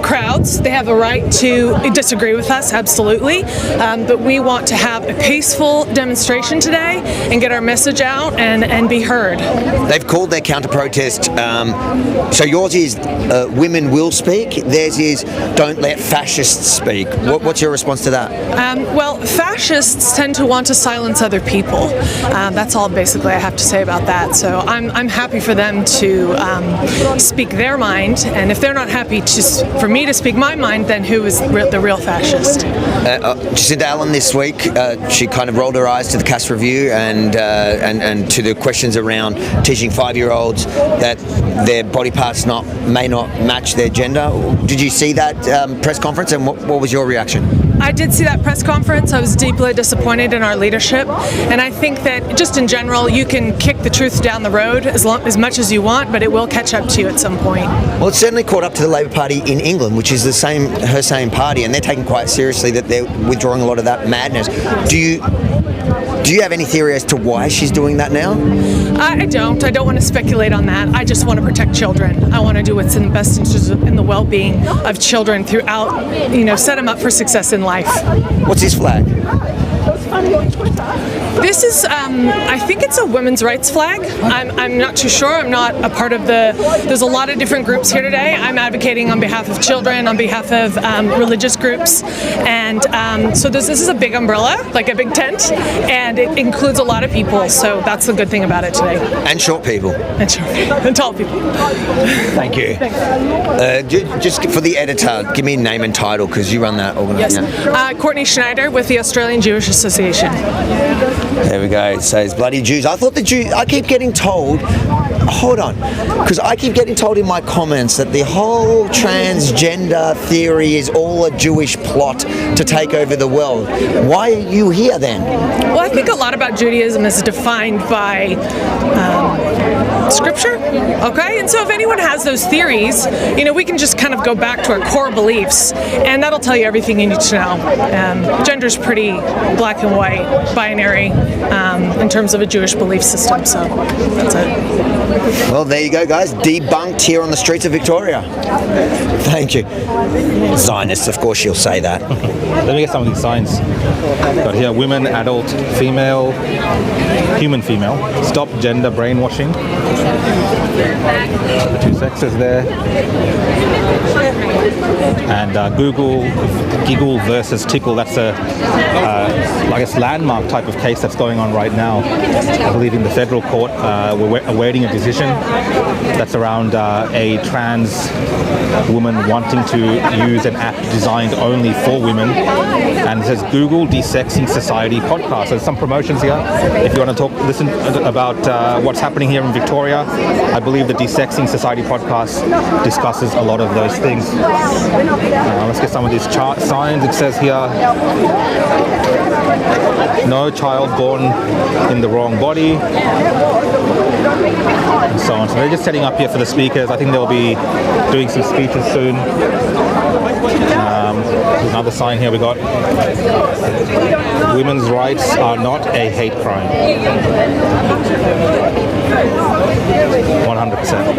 crowds. They have a right to disagree with us, absolutely. But we want to have a peaceful demonstration today and get our message out and be heard. They've called their counter-protest. So yours is women will speak. Theirs is don't let fascists speak. What's your response to that? Well, fascists tend to want to silence other people. That's all basically I have to say about that. So I'm happy for them to speak their mind, and if they're not happy for me to speak my mind, then who is the real fascist? Jacinda Allen this week, she kind of rolled her eyes to the Cass review and to the questions around teaching 5-year-olds that their body parts may not match their gender. Did you see that press conference, and what was your reaction? I did see that press conference. I was deeply disappointed in our leadership, and I think that just in general, you can kick the truth down the road as much as you want, but it will catch up to you at some point. Well, it's certainly caught up to the Labor Party in England, which is her same party, and they're taking quite seriously that they're withdrawing a lot of that madness. Do you have any theory as to why she's doing that now? I don't. I don't want to speculate on that. I just want to protect children. I want to do what's in the best interest in the well-being of children throughout, set them up for success in life. What's his flag? This is, I think it's a women's rights flag. I'm not too sure. I'm not a part of there's a lot of different groups here today. I'm advocating on behalf of children, on behalf of religious groups. And so this is a big umbrella, like a big tent, and it includes a lot of people. So that's the good thing about it today. And short people. And short people. And tall people. Thank you. Just for the editor, give me a name and title, because you run that organisation. Yes. Courtney Schneider with the Australian Jewish Association. There we go. It says bloody Jews. I thought the Jews. I keep getting told. Hold on, because I keep getting told in my comments that the whole transgender theory is all a Jewish plot to take over the world. Why are you here then? Well, I think a lot about Judaism is defined by scripture, okay? And so if anyone has those theories, we can just kind of go back to our core beliefs, and that'll tell you everything you need to know. Gender's pretty black and white, binary, in terms of a Jewish belief system, so that's it. Well, there you go, guys. Debunked here on the streets of Victoria. Thank you. Zionists, of course you'll say that. Let me get some of these signs. Got here, women, adult, female, human female. Stop gender brainwashing. The two sexes there. And Giggle versus Tickle. That's a, I guess, landmark type of case that's going on right now. I believe in the federal court. We're awaiting a decision that's around a trans woman wanting to use an app designed only for women, and it says Google Desexing Society podcast. So there's some promotions here if you want to listen about what's happening here in Victoria. I believe the Desexing Society podcast discusses a lot of those things. Let's get some of these signs. It says here, no child born in the wrong body, and so on. So they're just setting up here for the speakers. I think they'll be doing some speeches soon. There's another sign here we got. Women's rights are not a hate crime. 100%.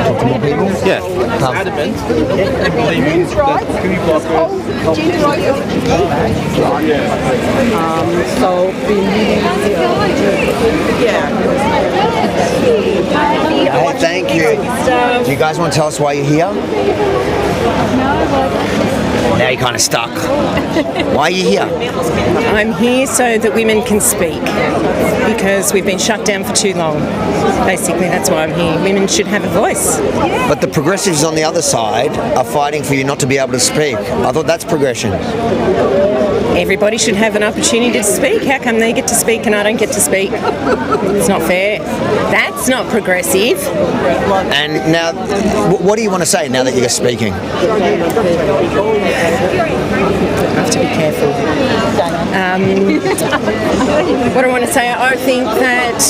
Talk to more people? Yeah. Adamant in believing that puberty blockers So Hey, thank you. Do you guys want to tell us why you're here? Now you're kind of stuck. Why are you here? I'm here so that women can speak, because we've been shut down for too long. Basically, that's why I'm here. Women should have a voice. But the progressives on the other side are fighting for you not to be able to speak. I thought that's progression. Everybody should have an opportunity to speak. How come they get to speak and I don't get to speak? It's not fair. That's not progressive. And now, what do you want to say now that you're speaking? I have to be careful. What I want to say, I think that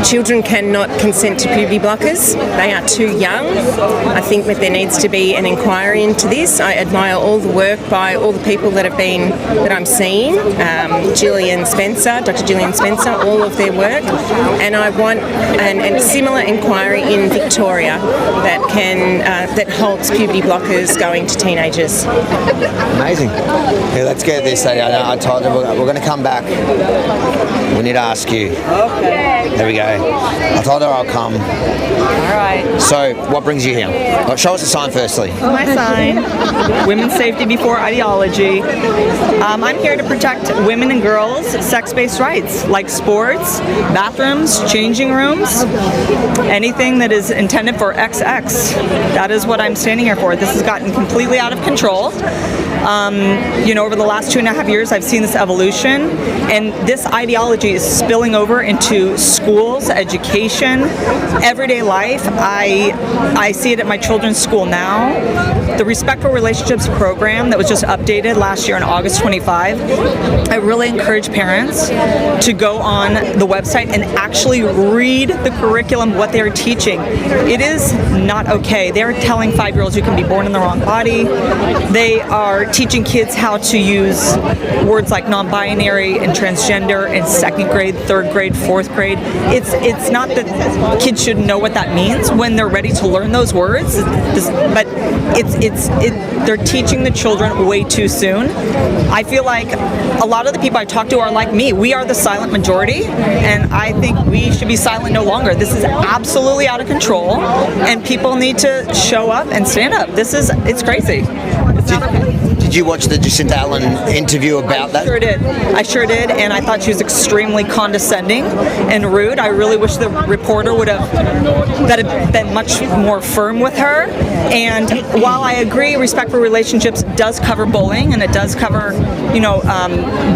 children cannot consent to puberty blockers. They are too young. I think that there needs to be an inquiry into this. I admire all the work by all the people that I'm seeing, Dr. Gillian Spencer, all of their work, and I want a similar inquiry in Victoria that halts puberty blockers going to teenagers. Amazing. Yeah, let's get this. I told her we're going to come back. We need to ask you. Okay. There we go. I told her I'll come. All right. So, what brings you here? Show us the sign firstly. My sign, women's safety before ideology. I'm here to protect women and girls' sex-based rights, like sports, bathrooms, changing rooms, anything that is intended for XX. That is what I'm standing here for. This has gotten completely out of control. Over the last 2.5 years, I've seen this evolution, and this ideology is spilling over into schools, education, everyday life. I see it at my children's school now. The Respectful Relationships program that was just updated last year on August 25, I really encourage parents to go on the website and actually read the curriculum, what they're teaching. It is not okay. They're telling 5-year-olds you can be born in the wrong body. They are teaching kids how to use words like non-binary and transgender in 2nd grade, 3rd grade, 4th grade. It's not that kids should know what that means when they're ready to learn those words, but they're teaching the children way too soon. I feel like a lot of the people I talk to are like me. We are the silent majority, and I think we should be silent no longer. This is absolutely out of control, and people need to show up and stand up. It's crazy. It's not okay. Did you watch the Jacinta Allen interview about that? I sure did, and I thought she was extremely condescending and rude. I really wish the reporter would have been much more firm with her. And while I agree Respectful Relationships does cover bullying and it does cover,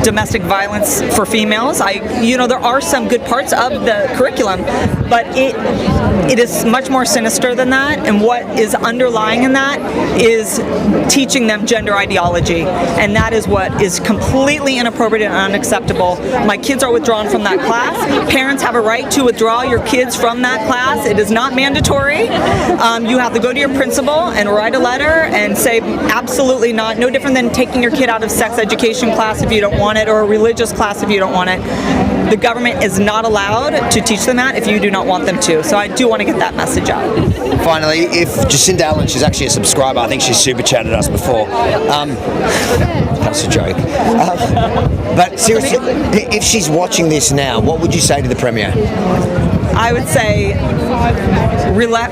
domestic violence for females, there are some good parts of the curriculum, but it is much more sinister than that, and what is underlying in that is teaching them gender ideology, and that is what is completely inappropriate and unacceptable. My kids are withdrawn from that class. Parents have a right to withdraw your kids from that class. It is not mandatory. You have to go to your principal and write a letter and say absolutely not. No different than taking your kid out of sex education class if you don't want it, or a religious class if you don't want it. The government is not allowed to teach them that if you do not want them to. So I do want to get that message out. Finally, if Jacinta Allen, she's actually a subscriber, I think she's super chatted us before. That's a joke. But seriously, if she's watching this now, what would you say to the Premier? I would say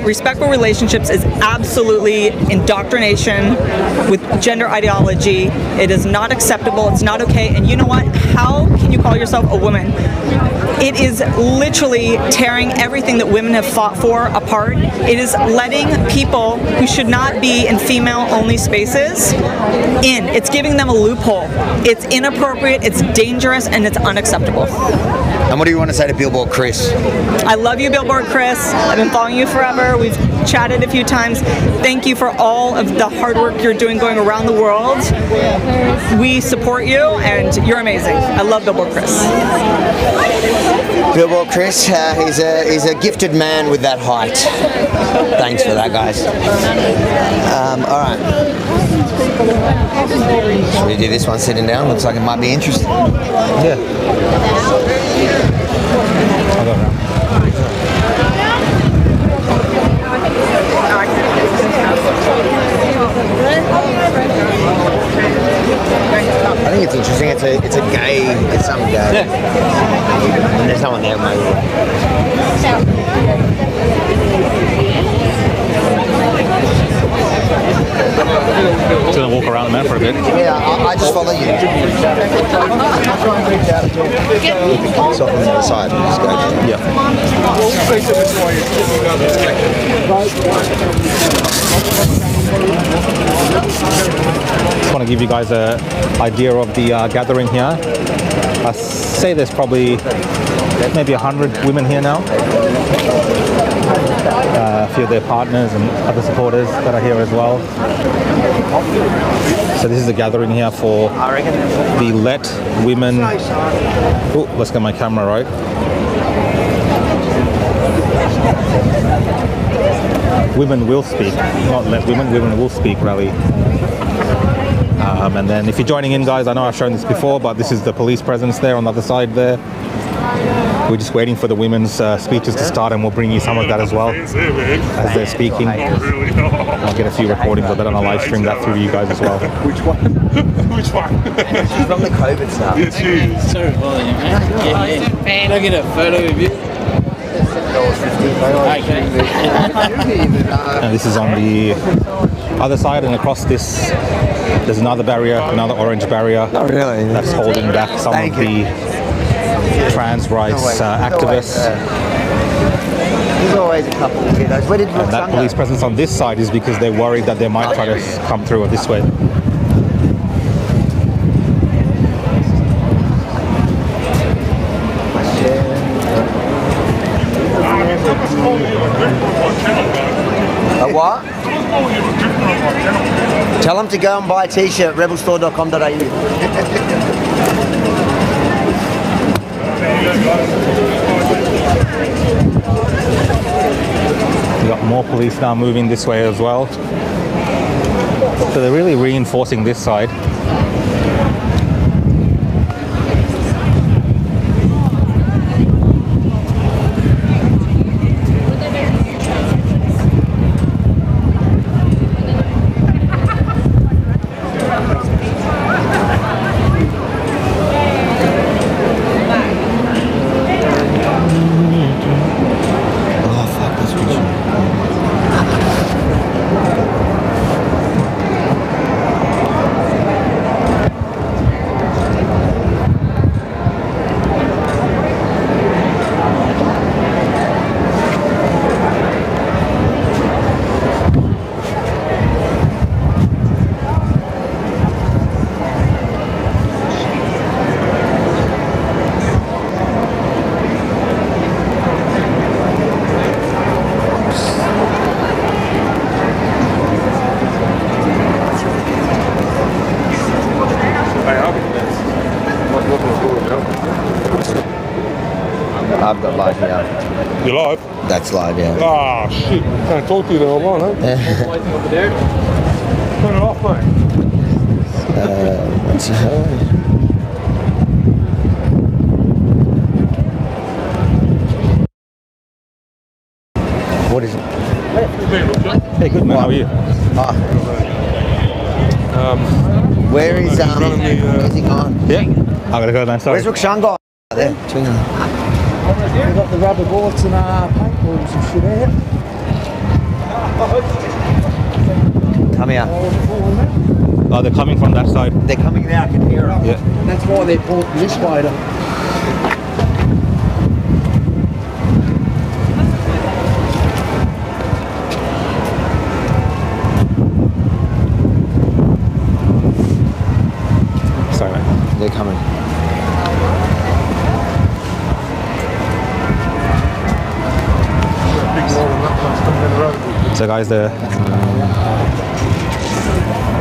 Respectful Relationships is absolutely indoctrination with gender ideology. It is not acceptable. It's not okay. And you know what? How can you call yourself a woman? It is literally tearing everything that women have fought for apart. It is letting people who should not be in female-only spaces in. It's giving them a loophole. It's inappropriate, it's dangerous, and it's unacceptable. And what do you want to say to Billboard Chris? I love you, Billboard Chris. I've been following you forever. We've chatted a few times. Thank you for all of the hard work you're doing going around the world. We support you, and you're amazing. I love Billboard Chris. Billboard Chris, he's a gifted man with that height. Thanks for that, guys. All right. Should we do this one sitting down? Looks like it might be interesting. Yeah. I'll go around. I think it's interesting. It's some gay. And there's no one there, mate. Just gonna walk around the man for a bit. Yeah, I just follow you. Stop on the other side and just go. Yeah. Just want to give you guys an idea of the gathering here. I say there's probably maybe 100 women here now. A few of their partners and other supporters that are here as well. So this is a gathering here for the Let Women... Oh, let's get my camera right. Women Will Speak, not Let Women, Women Will Speak rally. And then if you're joining in, guys, I know I've shown this before, but this is the police presence there on the other side there. We're just waiting for the women's speeches to start, and we'll bring you some of that as well as they're speaking. I'll get a few recordings of that, and I'll live stream that through to you guys as well. Which one? Which one? She's from the COVID stuff. Yeah, she is. Sorry for you, man. Can I get a photo of you? And this is on the other side, and across this there's another barrier, another orange barrier. Oh, really? That's holding back some of the trans rights activists. There's always a couple of weirdos. Where did And that police presence on this side is because they're worried that they might try to come through this way. time to go and buy a t-shirt, rebelstore.com.au. We got more police now moving this way as well. So they're really reinforcing this side. I've got live here. You live? That's live, yeah. Ah, shit. Can't talk to you then online, huh? Over there. Turn it off, mate. What's the hell? What is it? Hey, good man. How are you? Where is is he gone? Yeah. I gotta go, man. Sorry. Where's Rukshan gone? There. We've got the rubber bullets and paintballs and shit out. Come here. Oh, they're coming from that side. They're coming now. I can hear them. Yeah. That's why they're pointing this way to. Sorry, mate. They're coming. So guys, the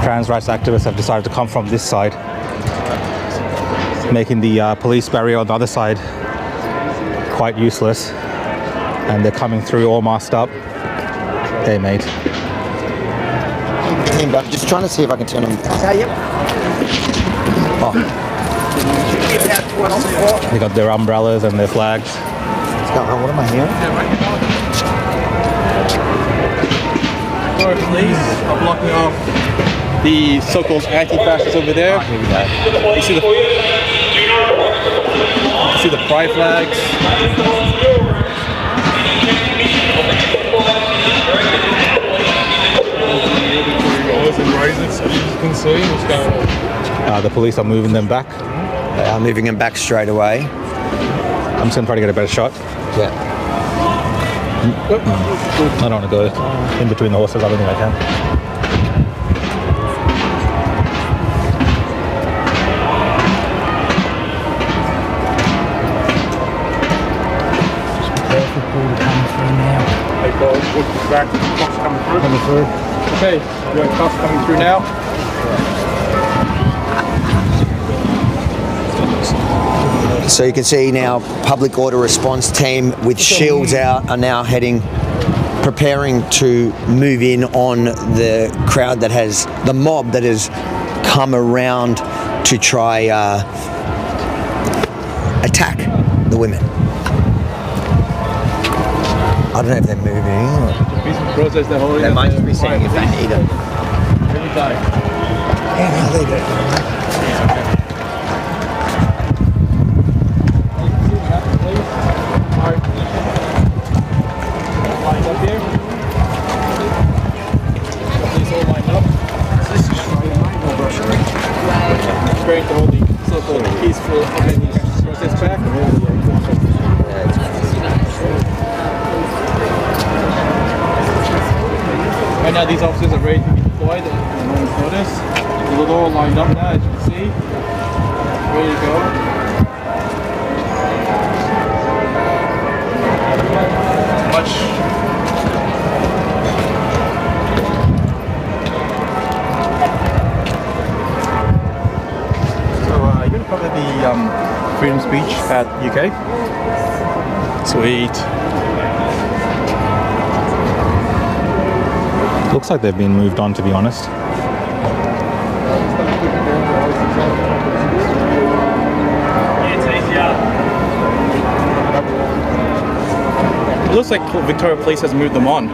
trans rights activists have decided to come from this side, making the police barrier on the other side quite useless, and they're coming through all masked up. Hey mate. I'm just trying to see if I can turn them. Oh. They got their umbrellas and their flags. What's going on? What am I hearing? Our police are blocking off the so-called anti-fascists over there. Here we go. You see the pride flags. The police are moving them back. They are moving them back straight away. I'm just gonna try to get a better shot. Yeah. I don't want to go in between the horses. I don't think I can. Hey guys, what's back? Cops coming through. Okay, we have cops coming through now. So you can see now public order response team with shields out are now preparing to move in on the crowd that has, the mob that has come around to try attack the women. I don't know if they're moving or Peaceful protest they're holding. they might just be saying if they need them. Anytime. Yeah, they do. Trying to hold the so-called peaceful protest back. Right now these officers are ready to be deployed at a moment's notice. They're all lined up now, as you can see. Ready to go. Much. the freedom speech at UK. Sweet. Looks like they've been moved on, to be honest. It looks like Victoria Police has moved them on.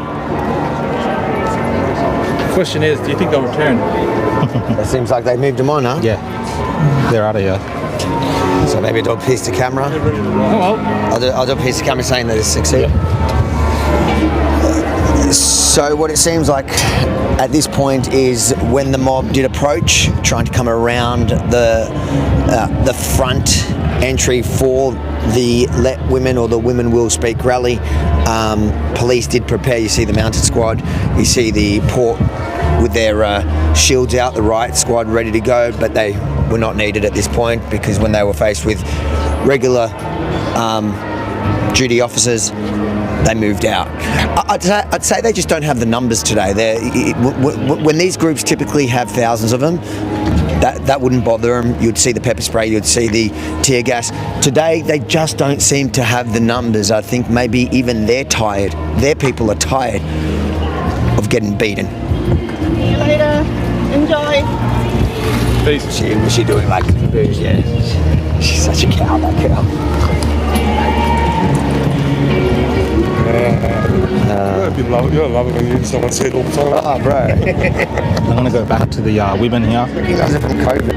Question is, do you think they'll return? It seems like they moved them on, huh? Yeah, they're out of here. So maybe I'll do a piece to camera. Oh well. I'll do a piece to camera saying that it's succeeded. So what it seems like at this point is when the mob did approach, trying to come around the front entry for the Let Women or the Women Will Speak rally, police did prepare. You see the mounted squad, you see the port with their shields out, the riot squad ready to go, but they were not needed at this point because when they were faced with regular duty officers, they moved out. I'd say they just don't have the numbers today. When these groups typically have thousands of them, that wouldn't bother them. You'd see the pepper spray, you'd see the tear gas. Today, they just don't seem to have the numbers. I think maybe even they're tired. Their people are tired of getting beaten. See you later. Enjoy. Peace. What's she doing like? Yeah, she's such a cow, that cow. You're loving when you hear someone say it all the time. Oh, bro. I'm going to go back to the women here. You guys are from COVID.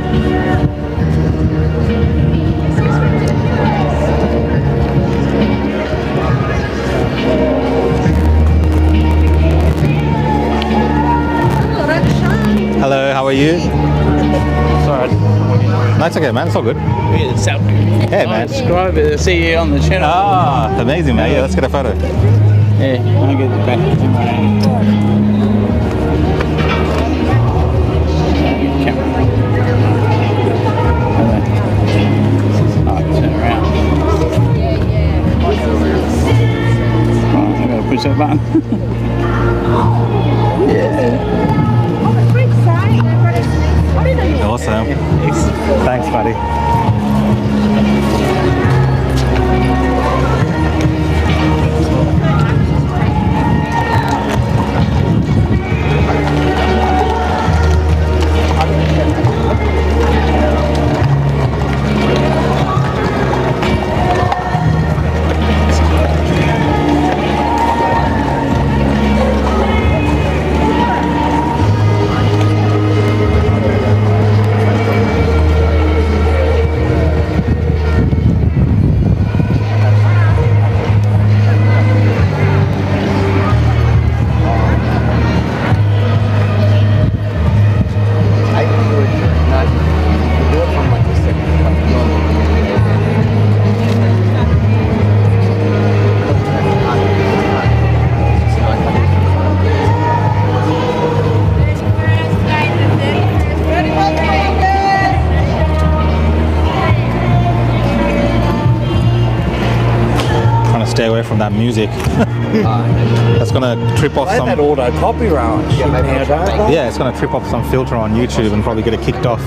Hello, how are you? Sorry. No, it's okay, man. It's all good. Hey, man. Subscribe to see you on the channel. Ah, amazing, man. Yeah, let's get a photo. Yeah, I'll get the back. Turn around. I'm going to push that button. Awesome. Thanks, buddy. Stay away from that music. That's gonna trip off some. That auto copyright. Yeah, it's gonna trip off some filter on YouTube and probably get it kicked off.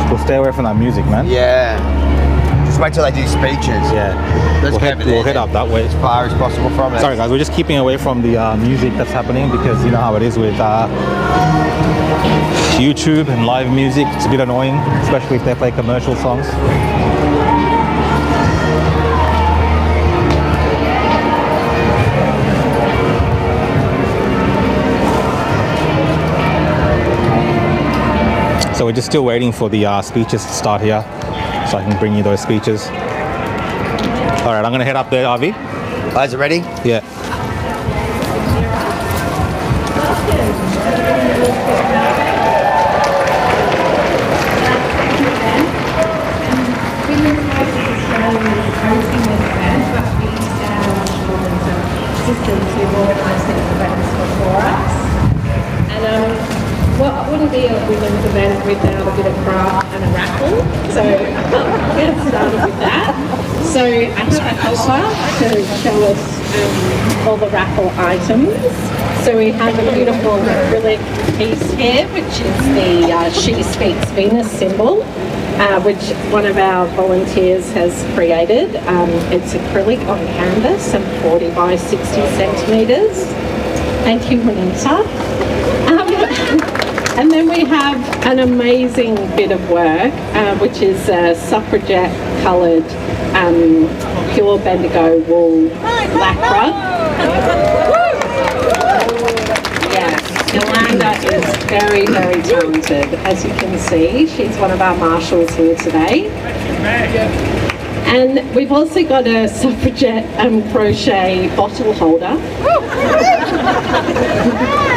We'll stay away from that music, man. Yeah. Just wait till they do speeches. Yeah. We'll head up that way as far as possible from it. Sorry, guys. We're just keeping away from the music that's happening because you know how it is with YouTube and live music. It's a bit annoying, especially if they play commercial songs. So we're just still waiting for the speeches to start here, so I can bring you those speeches. All right, I'm gonna head up there, Avi. Guys, are ready? Yeah. Systems who've organised these events before us. And what wouldn't be a women's event without a bit of craft and a raffle. So I'll get started with that. So I have a helper to show us all the raffle items. So we have a beautiful acrylic piece here, which is the She Speaks Venus symbol, which one of our volunteers has created. It's acrylic on canvas and 40 by 60 centimetres. Thank you, Juanita. And then we have an amazing bit of work, which is a suffragette coloured pure Bendigo wool lacquer. Yeah, Yolanda is very, very talented. As you can see, she's one of our marshals here today. And we've also got a suffragette crochet bottle holder.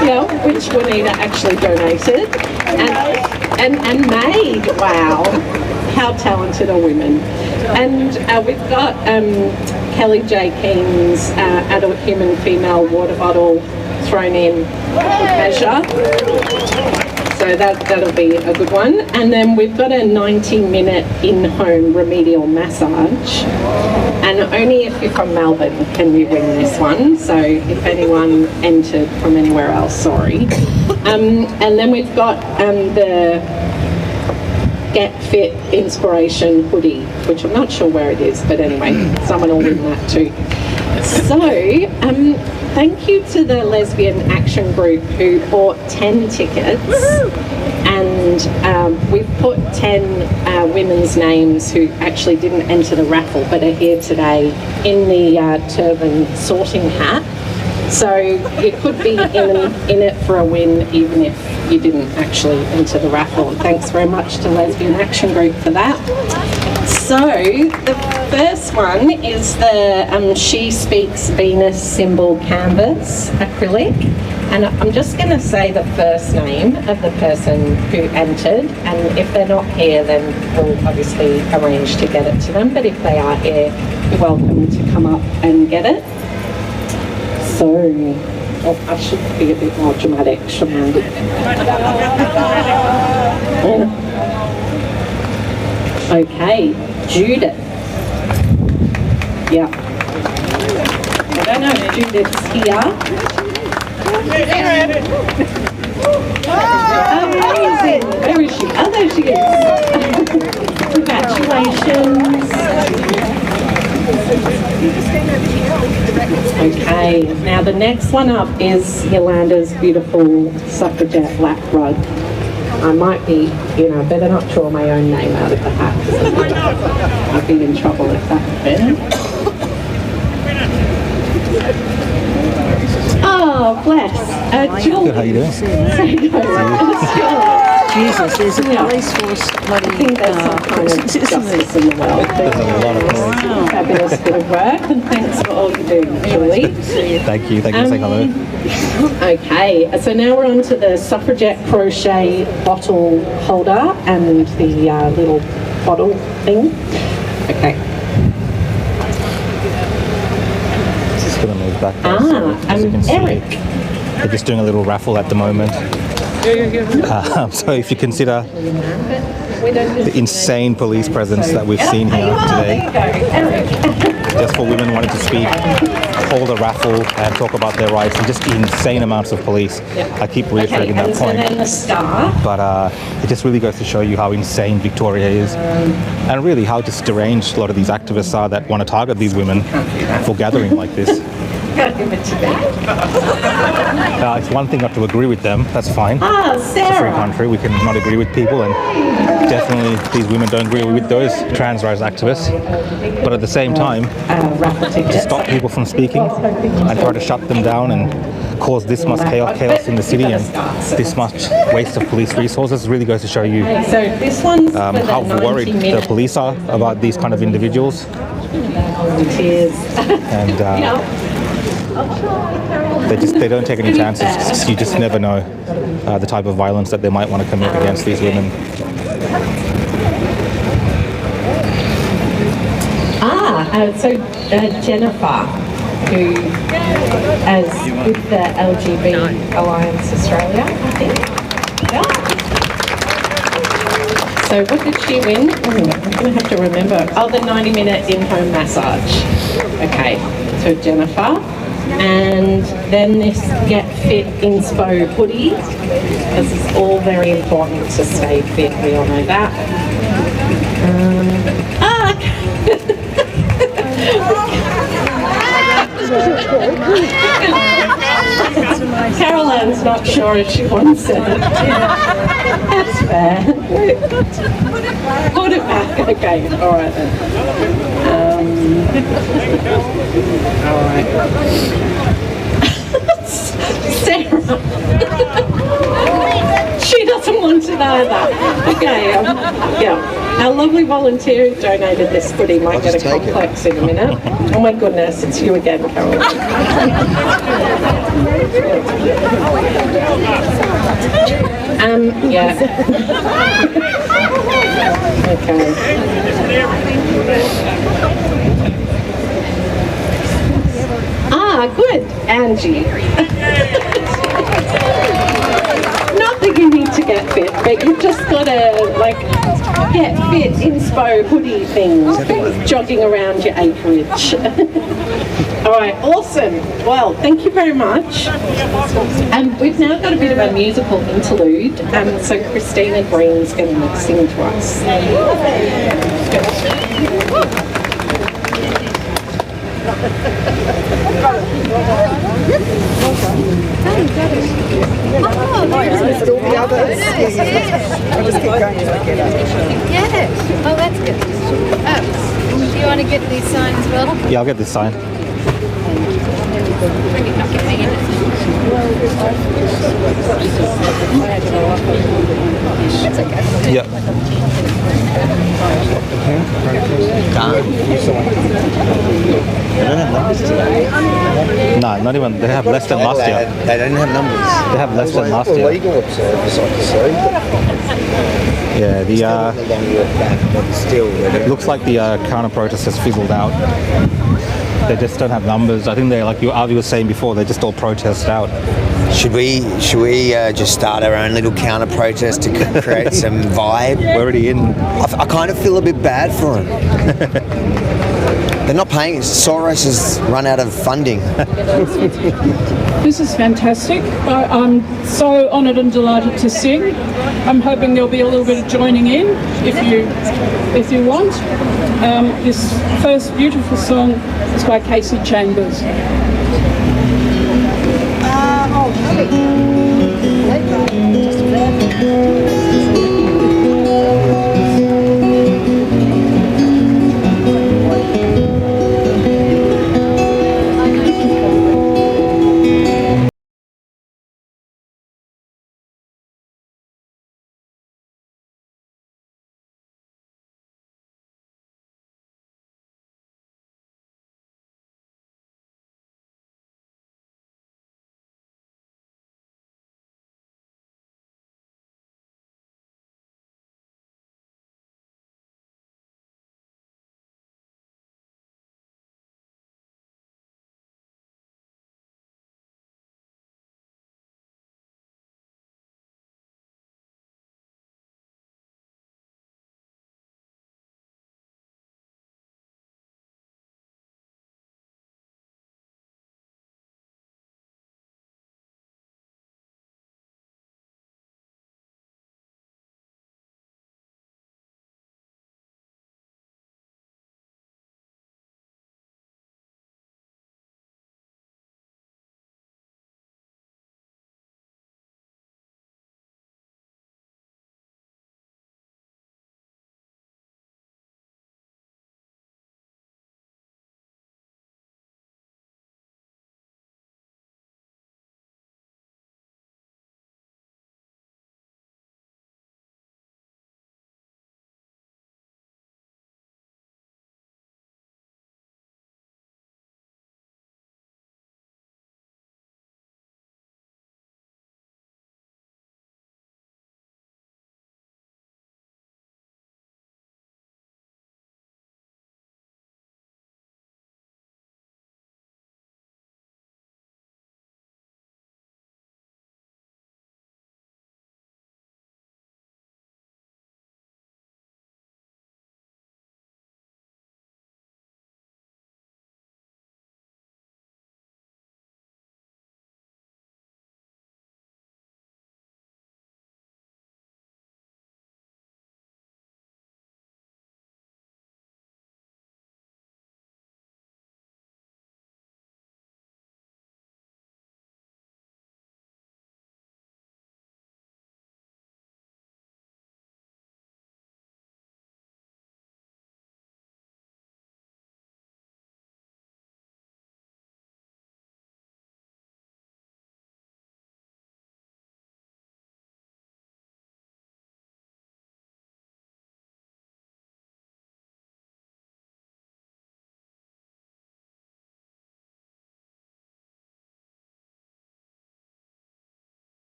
Yeah, which Juanita actually donated and made. Wow, how talented are women. And we've got Kelly J. Keen's adult human female water bottle thrown in measure. So that'll be a good one. And then we've got a 90-minute in-home remedial massage. And only if you're from Melbourne can you win this one. So if anyone entered from anywhere else, sorry. And then we've got the Get Fit Inspiration hoodie, which I'm not sure where it is, but anyway, someone will win that too. So, thank you to the Lesbian Action Group who bought 10 tickets. And we've put 10 women's names who actually didn't enter the raffle but are here today in the turban sorting hat. So you could be in it for a win even if you didn't actually enter the raffle. And thanks very much to Lesbian Action Group for that. So the first one is the She Speaks Venus symbol canvas acrylic. And I'm just going to say the first name of the person who entered, and if they're not here then we'll obviously arrange to get it to them, but if they are here, you're welcome to come up and get it. So, I should be a bit more dramatic, shouldn't I? Okay, Judith. Yeah. I don't know if Judith's here. Amazing! Where is she? Oh, there she is. Congratulations. Okay, now the next one up is Yolanda's beautiful suffragette lap rug. I might be, better not draw my own name out of the hat because I'd be in trouble if that happened. Oh, bless. Julie. How you doing? Jesus, there's a police force bloody... I think there's some kind of justice in the world. There's a lot of Fabulous bit of work, and thanks for all you do, Julie. Thank you for saying hello. Okay, so now we're on to the suffragette crochet bottle holder and the little bottle thing. Okay. Just going to move back there. As you can see, Eric. they're just doing a little raffle at the moment. So if you consider the insane police presence that we've seen here today, just for women wanting to speak, hold a raffle and talk about their rights, and just insane amounts of police. I keep reiterating that point. But it just really goes to show you how insane Victoria is, and really how just deranged a lot of these activists are that want to target these women for gathering like this. It's one thing not to agree with them, that's fine. It's a free country, we can not agree with people, and definitely these women don't agree with those trans rights activists. But at the same time, to stop people from speaking and try to shut them down and cause this much chaos in the city and this much waste of police resources really goes to show you how worried the police are about these kind of individuals. And they don't take any chances. You just never know the type of violence that they might want to commit against these women. So Jennifer, who is with the LGBT Alliance Australia, I think. Yeah. So what did she win? Oh, I'm going to have to remember. Oh, the 90-minute in-home massage. Okay, so Jennifer. And then this Get Fit Inspo hoodie. This is all very important to stay fit. We all know that. Caroline's not sure if she wants it. That's fair. Put it back. Okay, all right then. All right. Sarah. She doesn't want it either. Okay, yeah. Our lovely volunteer who donated this footy might get a complex in a minute. Oh my goodness, it's you again, Caroline. Yeah. Okay. Good, Angie. Not that you need to get fit, but you've just got to, get fit inspo hoodie things, jogging around your acreage. All right, awesome. Well, thank you very much. We've now got a bit of a musical interlude, so Christina Green's going to sing to us. Yeah. Oh, that's good. Do you want to get these signs as well? Yeah, I'll get this sign. Yep. No, not even. They have less than last year. They don't have numbers. They have less than last year. Legal observers, I can see. Yeah, the still, looks like the counter protest has fizzled out. They just don't have numbers. I think they're like Avi was saying before. They just all protest out. Should we just start our own little counter protest to create some vibe? We're already in. I kind of feel a bit bad for them. They're not paying. Soros has run out of funding. This is fantastic. I'm so honoured and delighted to sing. I'm hoping there'll be a little bit of joining in if you want. This first beautiful song is by Casey Chambers.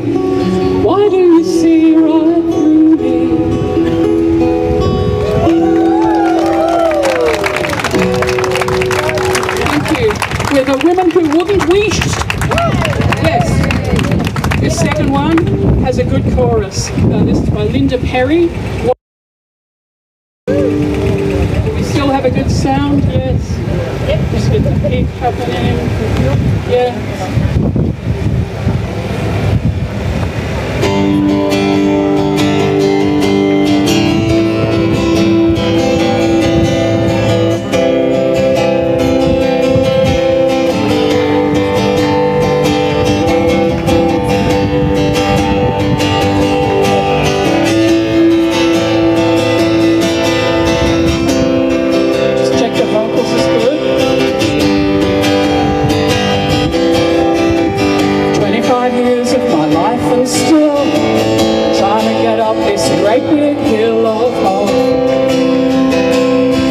Why do you see right through me? Thank you. We're the women who wouldn't wish. Yes. This second one has a good chorus. This is by Linda Perry. We still have a good sound, yes. Just get the peak happening. Yeah. Just check the vocals is good. 25 years of my life and still trying to get up this great big hill of hope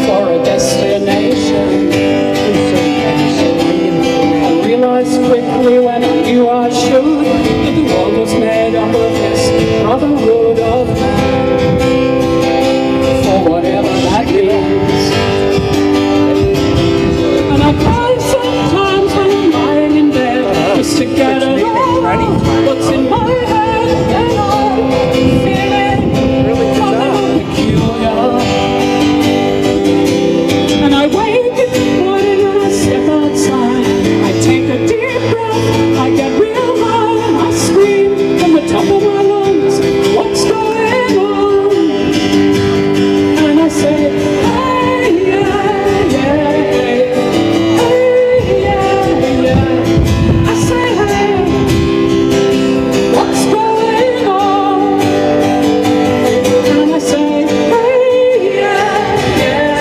for a destination. I realised quickly when I knew I should that the world was made up of this brotherhood of man, for whatever that means. And I cry sometimes when I'm lying in bed just to get it all what's in my head, and I'm feeling a little peculiar. And I wake in the morning and I step outside. I take a deep breath, I get real high, and I scream from the top of my lungs, what's going on? And I say, hey, yeah, yeah, hey, yeah, yeah. I say, hey, what's going on? And I say, hey, yeah, yeah,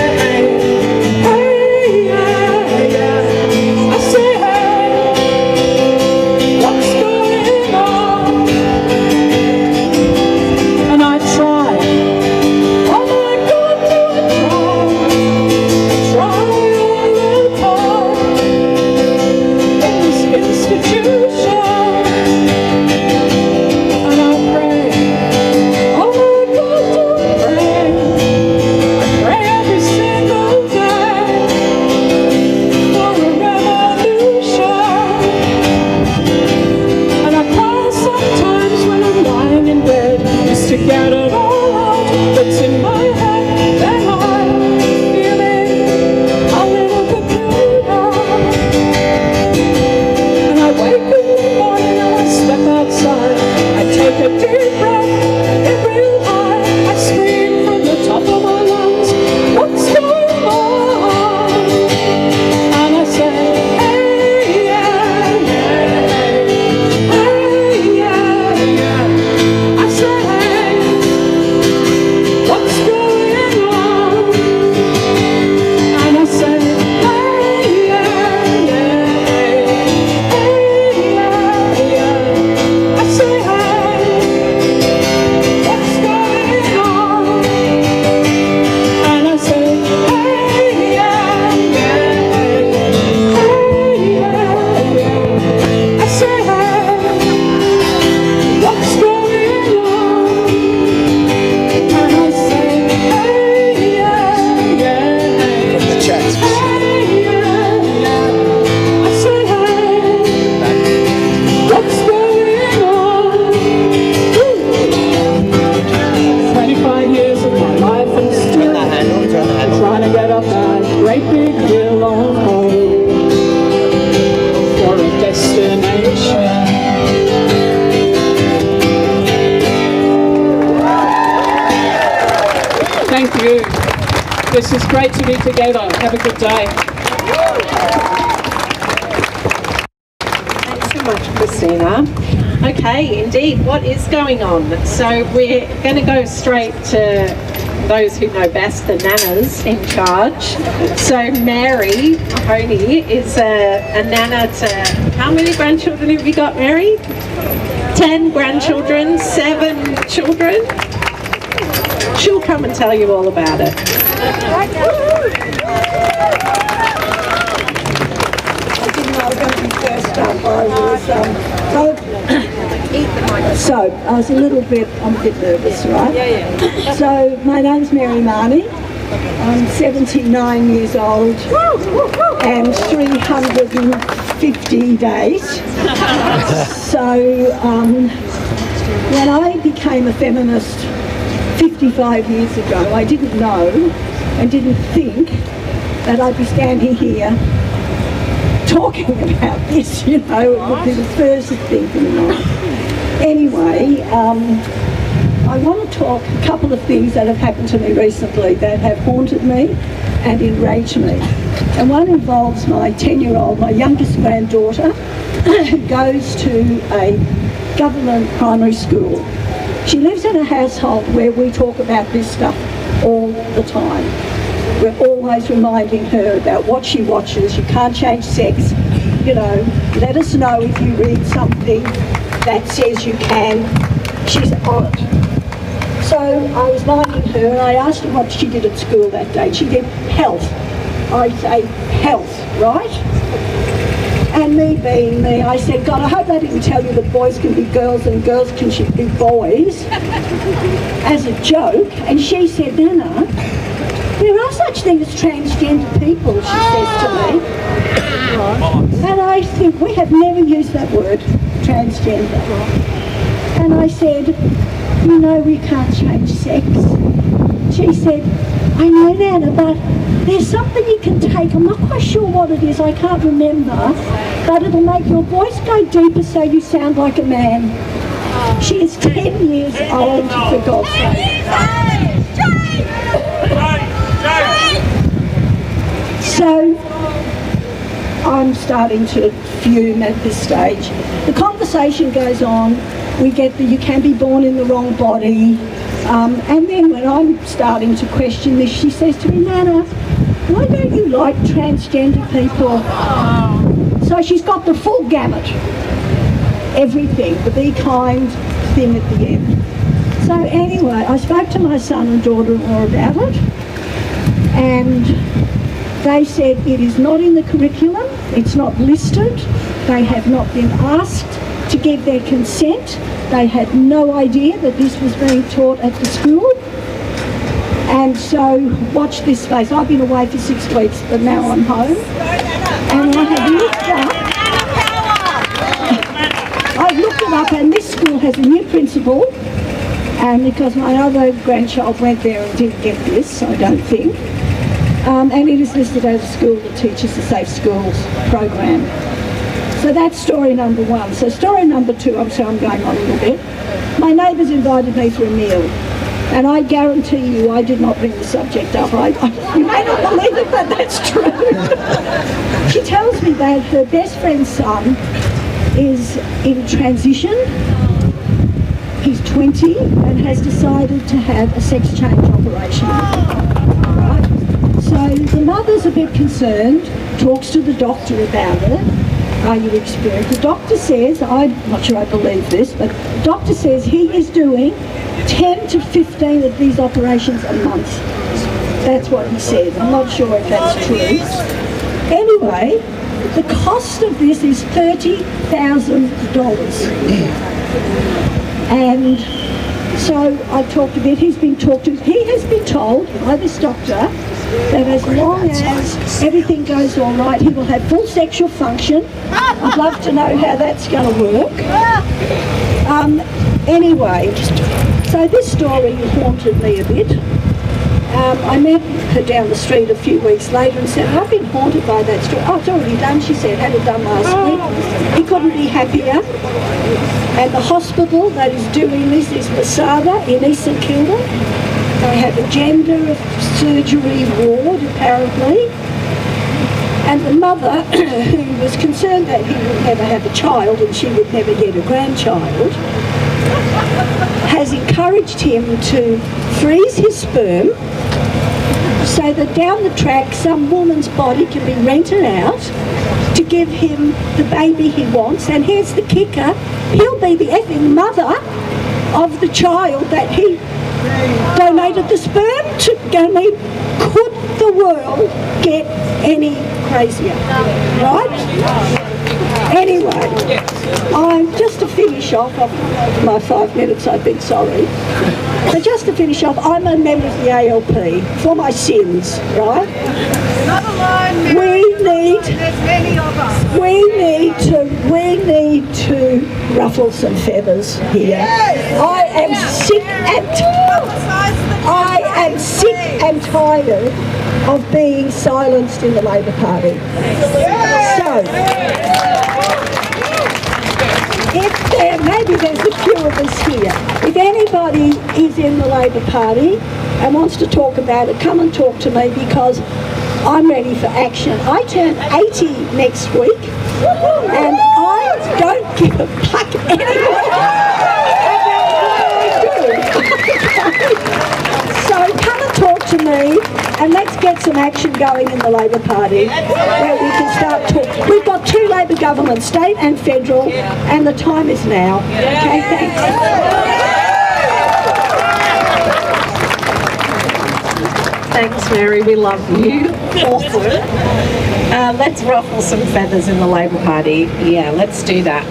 hey, yeah, yeah. I say, hey, what's going on? And I try, oh my God, do I try all the time in this institution. And I pray, oh my God, do I pray every single day for a revolution. And I cry sometimes when I'm lying in bed just to get it all out that's in my head. Then I'm feeling a little peculiar. And I wake in the morning and I step outside. I take a deep breath, get real high. I scream from the top of my lungs, what's going on? And I say, hey, yeah, yeah, hey, yeah, yeah. I say, hey, what's going on? And I say, hey, yeah, yeah, hey, yeah, yeah. I say, hey, what's going on? And I say, hey, yeah, yeah, hey, yeah, yeah. I say, hey, what's going on? And I say, hey, yeah, yeah, The chat's hey, yeah, yeah. I say, hey, what's going on? 25 years of my life and still trying to get up that great big hill of hope for a destination. Thank you. This is great to be together. Have a good day. Thanks so much, Christina. Okay, indeed, what is going on? So we're going to go straight to those who know best, the nanas in charge. So Mary Mahoney is a nana to, how many grandchildren have you got, Mary? 10 grandchildren, 7 children. She'll come and tell you all about it. I didn't know I was going to be first up. I was hoping. So I'm a bit nervous, right? Yeah. So my name's Mary Marnie. I'm 79 years old and 350 days. So when I became a feminist 55 years ago, I didn't know and didn't think that I'd be standing here talking about this, you know. It would be the first thing for me. Anyway, I want to talk a couple of things that have happened to me recently that have haunted me and enraged me. And one involves my 10-year-old, my youngest granddaughter, who goes to a government primary school. She lives in a household where we talk about this stuff all the time. We're always reminding her about what she watches. You can't change sex. You know, let us know if you read something that says you can. She's on it. So I was minding her and I asked her what she did at school that day. She did health. I say health, right? And me being me, I said, God, I hope they didn't tell you that boys can be girls and girls can be boys, as a joke. And she said, Nana, there are such things as transgender people, she says to me. And I think, we have never used that word, transgender. And I said, you know we can't change sex. She said, I know, Nana, but there's something you can take. I'm not quite sure what it is, I can't remember, but it'll make your voice go deeper so you sound like a man. She is 10 years old, for God's sake. So I'm starting to fume at this stage. The conversation goes on. We get the you can be born in the wrong body. And then when I'm starting to question this, she says to me, Nana, why don't you like transgender people? So she's got the full gamut. Everything, the be kind thing at the end. So anyway, I spoke to my son and daughter-in-law about it, and they said it is not in the curriculum, it's not listed, they have not been asked to give their consent, they had no idea that this was being taught at the school. And so watch this space. I've been away for 6 weeks, but now I'm home, and I have looked it up, and this school has a new principal, and because my other grandchild went there and didn't get this, I don't think. And it is listed as a school that teaches the Safe Schools program. So that's story number one. So story number two, I'm going on a little bit. My neighbours invited me for a meal, and I guarantee you I did not bring the subject up. You may not believe it, but that's true. She tells me that her best friend's son is in transition. He's 20 and has decided to have a sex change operation. Right? So the mother's a bit concerned, talks to the doctor about it. Are you experienced? The doctor says, I'm not sure I believe this, but the doctor says he is doing 10 to 15 of these operations a month. That's what he said. I'm not sure if that's true. Anyway, the cost of this is $30,000. And so I talked a bit, he has been told by this doctor that as long as everything goes all right, he will have full sexual function. I'd love to know how that's going to work. Anyway, so this story haunted me a bit. I met her down the street a few weeks later and said, I've been haunted by that story. Oh, it's already done, she said, had it done last week. He couldn't be happier. And the hospital that is doing this is Masada in East St Kilda. They have a gender surgery ward, apparently. And the mother, who was concerned that he would never have a child and she would never get a grandchild, has encouraged him to freeze his sperm so that down the track some woman's body can be rented out to give him the baby he wants. And here's the kicker, he'll be the effing mother of the child that he donated the sperm to. I mean, could the world get any crazier, right? Anyway, I'm just to finish off my 5 minutes, I've been sorry. But just to finish off, I'm a member of the ALP for my sins, right? Not alone, there's many of us. We need to ruffle some feathers here. I am sick and tired of being silenced in the Labor Party. So, maybe there's a few of us here. If anybody is in the Labor Party and wants to talk about it, come and talk to me, because I'm ready for action. I turn 80 next week, and I don't give a fuck anymore about what I do. So come and talk to me, and let's get some action going in the Labor Party, where we can start talking. We've got 2 Labor governments, state and federal, and the time is now. Okay, thanks. Thanks, Mary. We love you. Awesome. Let's ruffle some feathers in the Labor Party. Yeah, let's do that.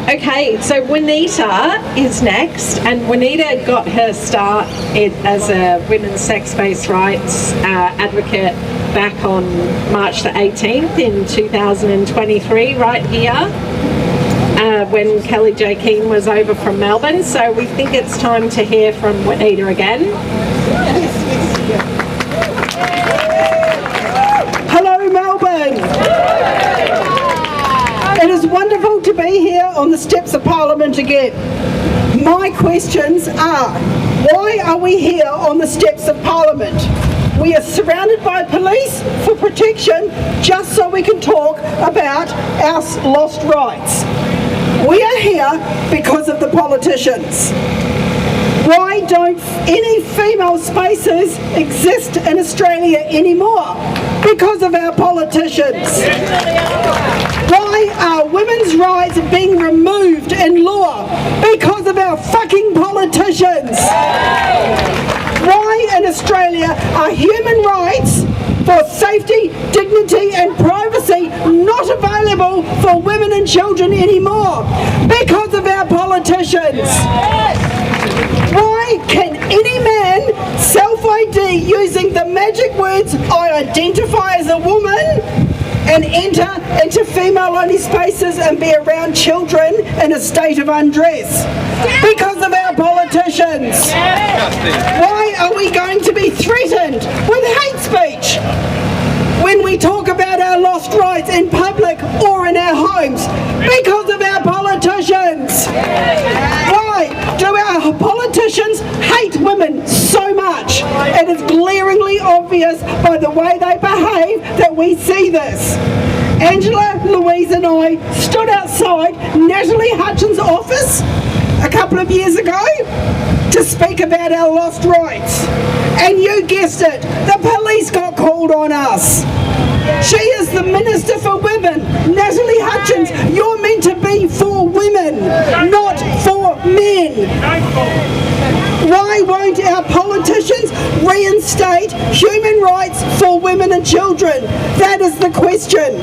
Okay, so Juanita is next, and Juanita got her start as a women's sex-based rights advocate back on March the 18th in 2023, right here, when Kelly J. Keane was over from Melbourne. So we think it's time to hear from Juanita again. Hello, Melbourne. It is wonderful to be here on the steps of Parliament again. My questions are, why are we here on the steps of Parliament? We are surrounded by police for protection just so we can talk about our lost rights. We are here because of the politicians. Why don't any female spaces exist in Australia anymore? Because of our politicians. Why are women's rights being removed in law? Because of our fucking politicians. Why in Australia are human rights for safety, dignity and privacy not available for women and children anymore? Because of our politicians. Why can any man self-ID using the magic words "I identify as a woman" and enter into female-only spaces and be around children in a state of undress? Because of our politicians. Why are we going to be threatened with hate speech when we talk about our lost rights in public or in our homes? Because of our politicians. Why do our politicians hate women so much? It is glaringly obvious by the way they behave that we see this. Angela, Louise and I stood outside Natalie Hutchins' office a couple of years ago to speak about our lost rights. And you guessed it, the police got called on us. She is the Minister for Women. Natalie Hutchins, you're meant to be for women, not for men. Why won't our politicians reinstate human rights for women and children? That is the question.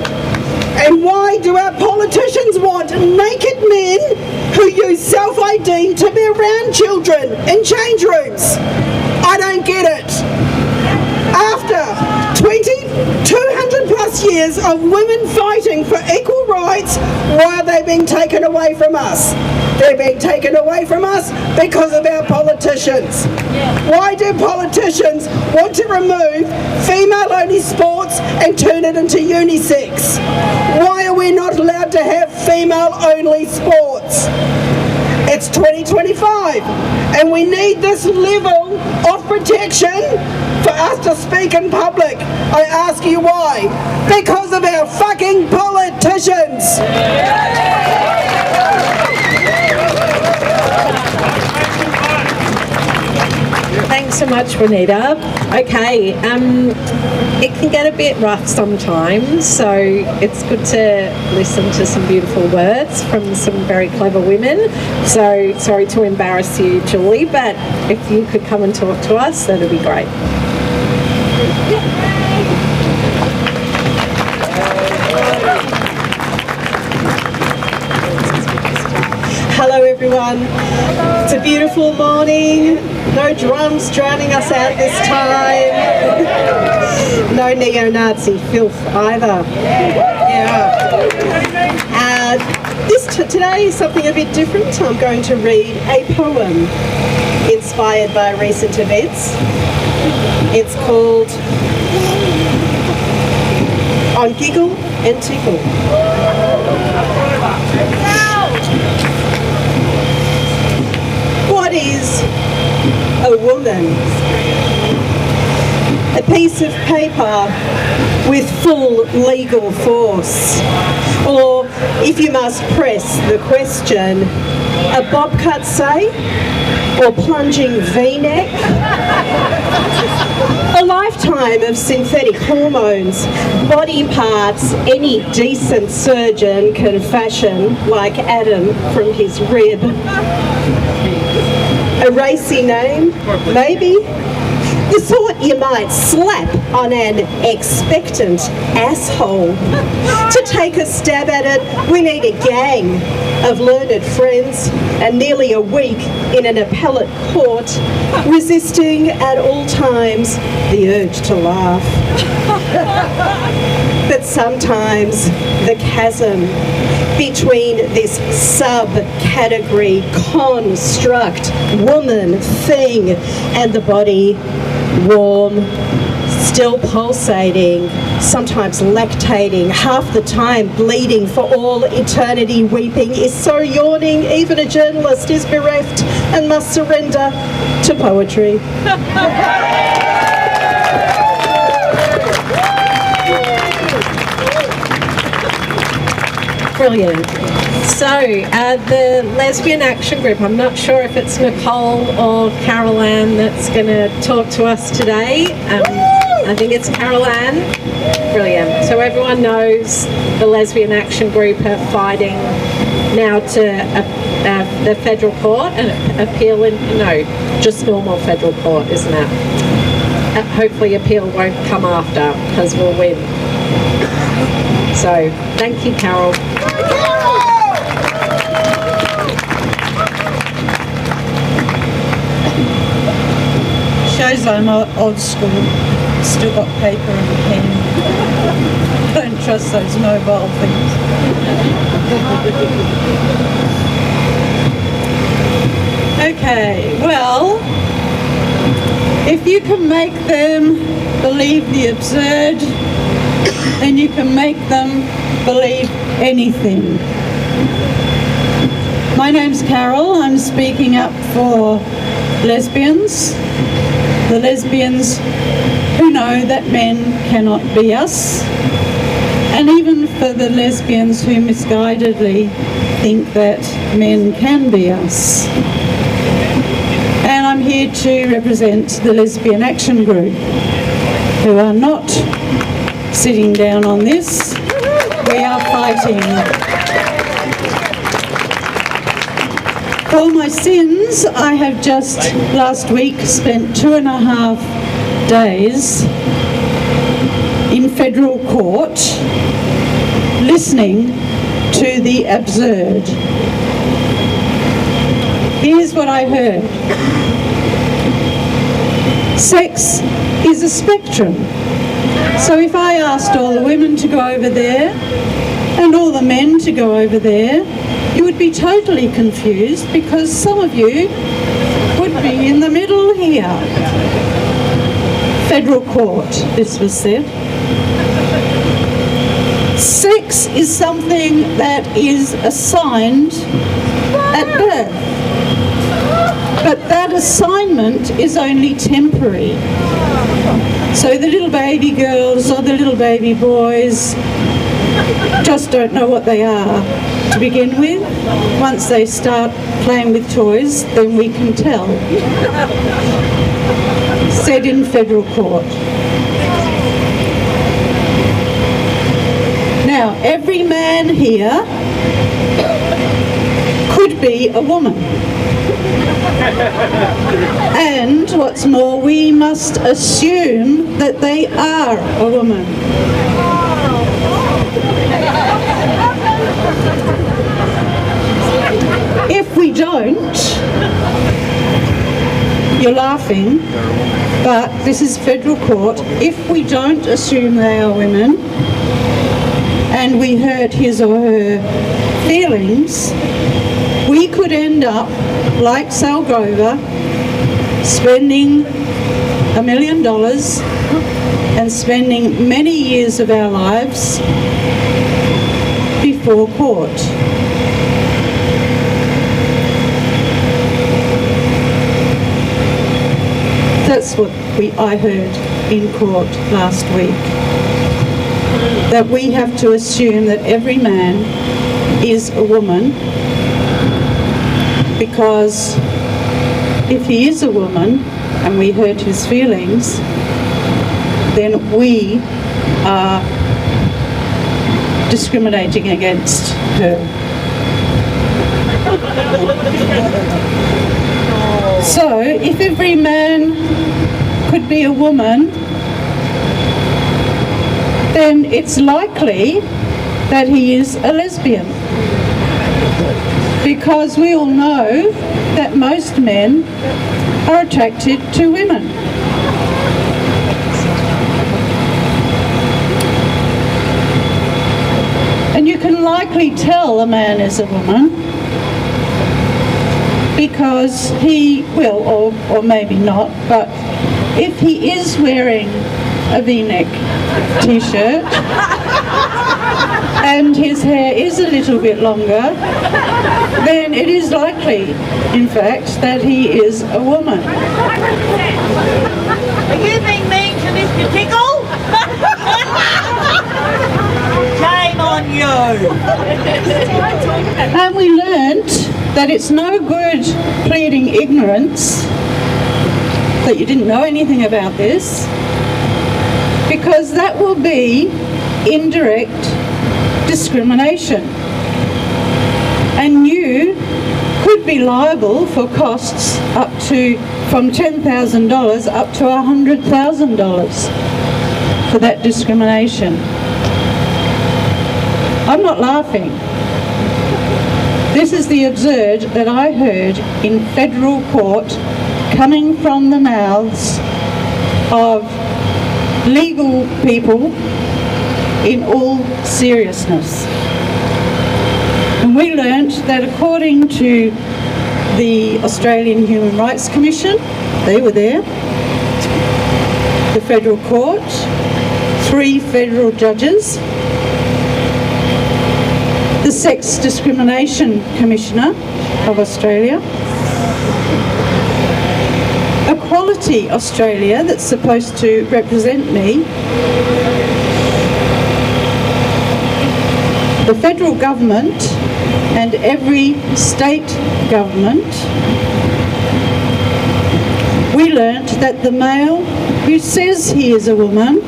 And why do our politicians want naked men who use self-ID to be around children in change rooms? I don't get it. After 200 plus years of women fighting for equal rights, why are they being taken away from us? They're being taken away from us because of our politicians. Why do politicians want to remove female-only sports and turn it into unisex? Why are we not allowed to have female-only sports? It's 2025 and we need this level of protection for us to speak in public. I ask you why? Because of our fucking politicians. Thanks so much, Juanita. Okay, it can get a bit rough sometimes, so it's good to listen to some beautiful words from some very clever women. So sorry to embarrass you, Julie, but if you could come and talk to us, that'd be great. everyone. It's a beautiful morning. No drums drowning us out this time. No neo-Nazi filth either. Today is something a bit different. I'm going to read a poem inspired by recent events. It's called On Giggle and Tickle. What is a woman? A piece of paper with full legal force. Or, if you must press the question, a bob cut, say? Or plunging V-neck? A lifetime of synthetic hormones, body parts any decent surgeon can fashion like Adam from his rib. A racy name, maybe? The sort you might slap on an expectant asshole. To take a stab at it, we need a gang of learned friends and nearly a week in an appellate court, resisting at all times the urge to laugh. But sometimes the chasm between this subcategory construct, woman, thing, and the body, warm, still pulsating, sometimes lactating, half the time bleeding, for all eternity weeping, is so yawning even a journalist is bereft and must surrender to poetry. Brilliant. So, the Lesbian Action Group, I'm not sure if it's Nicole or Carol Ann that's going to talk to us today. I think it's Carol Ann. Brilliant. So everyone knows the Lesbian Action Group are fighting now to the federal court and appeal just normal federal court, isn't it? Hopefully appeal won't come after, because we'll win. So, thank you, Carol. Shows I'm old school. Still got paper and pen. Don't trust those mobile things. Okay, well, if you can make them believe the absurd, then you can make them believe anything. My name's Carol. I'm speaking up for lesbians, the lesbians who know that men cannot be us, and even for the lesbians who misguidedly think that men can be us. And I'm here to represent the Lesbian Action Group, who are not sitting down on this. We are fighting. For my sins, I have just last week spent 2.5 days in federal court listening to the absurd. Here's what I heard. Sex is a spectrum. So if I asked all the women to go over there and all the men to go over there, you would be totally confused, because some of you would be in the middle here. Federal court, this was said. Sex is something that is assigned at birth. But that assignment is only temporary. So the little baby girls or the little baby boys just don't know what they are to begin with. Once they start playing with toys, then we can tell. Said in federal court. Now, every man here could be a woman. And what's more, we must assume that they are a woman. If if we don't, you're laughing, but this is federal court, if we don't assume they are women and we hurt his or her feelings, we could end up like Sal Grover, spending $1 million and spending many years of our lives before court. That's what I heard in court last week. That we have to assume that every man is a woman, because if he is a woman and we hurt his feelings, then we are discriminating against her. So, if every man could be a woman, then it's likely that he is a lesbian. Because we all know that most men are attracted to women. And you can likely tell a man is a woman because he will, or maybe not, but if he is wearing a V-neck t-shirt and his hair is a little bit longer, then it is likely, in fact, that he is a woman. Are you being mean to Mr. Tickle? Shame on you! And we learnt that it's no good pleading ignorance, that you didn't know anything about this, because that will be indirect discrimination. And you could be liable for costs up to from $10,000 up to $100,000 for that discrimination. I'm not laughing. This is the absurd that I heard in federal court coming from the mouths of legal people in all seriousness. And we learnt that according to the Australian Human Rights Commission, they were there, the federal court, 3 federal judges, the Sex Discrimination Commissioner of Australia, Equality Australia, that's supposed to represent me, the federal government and every state government. We learnt that the male who says he is a woman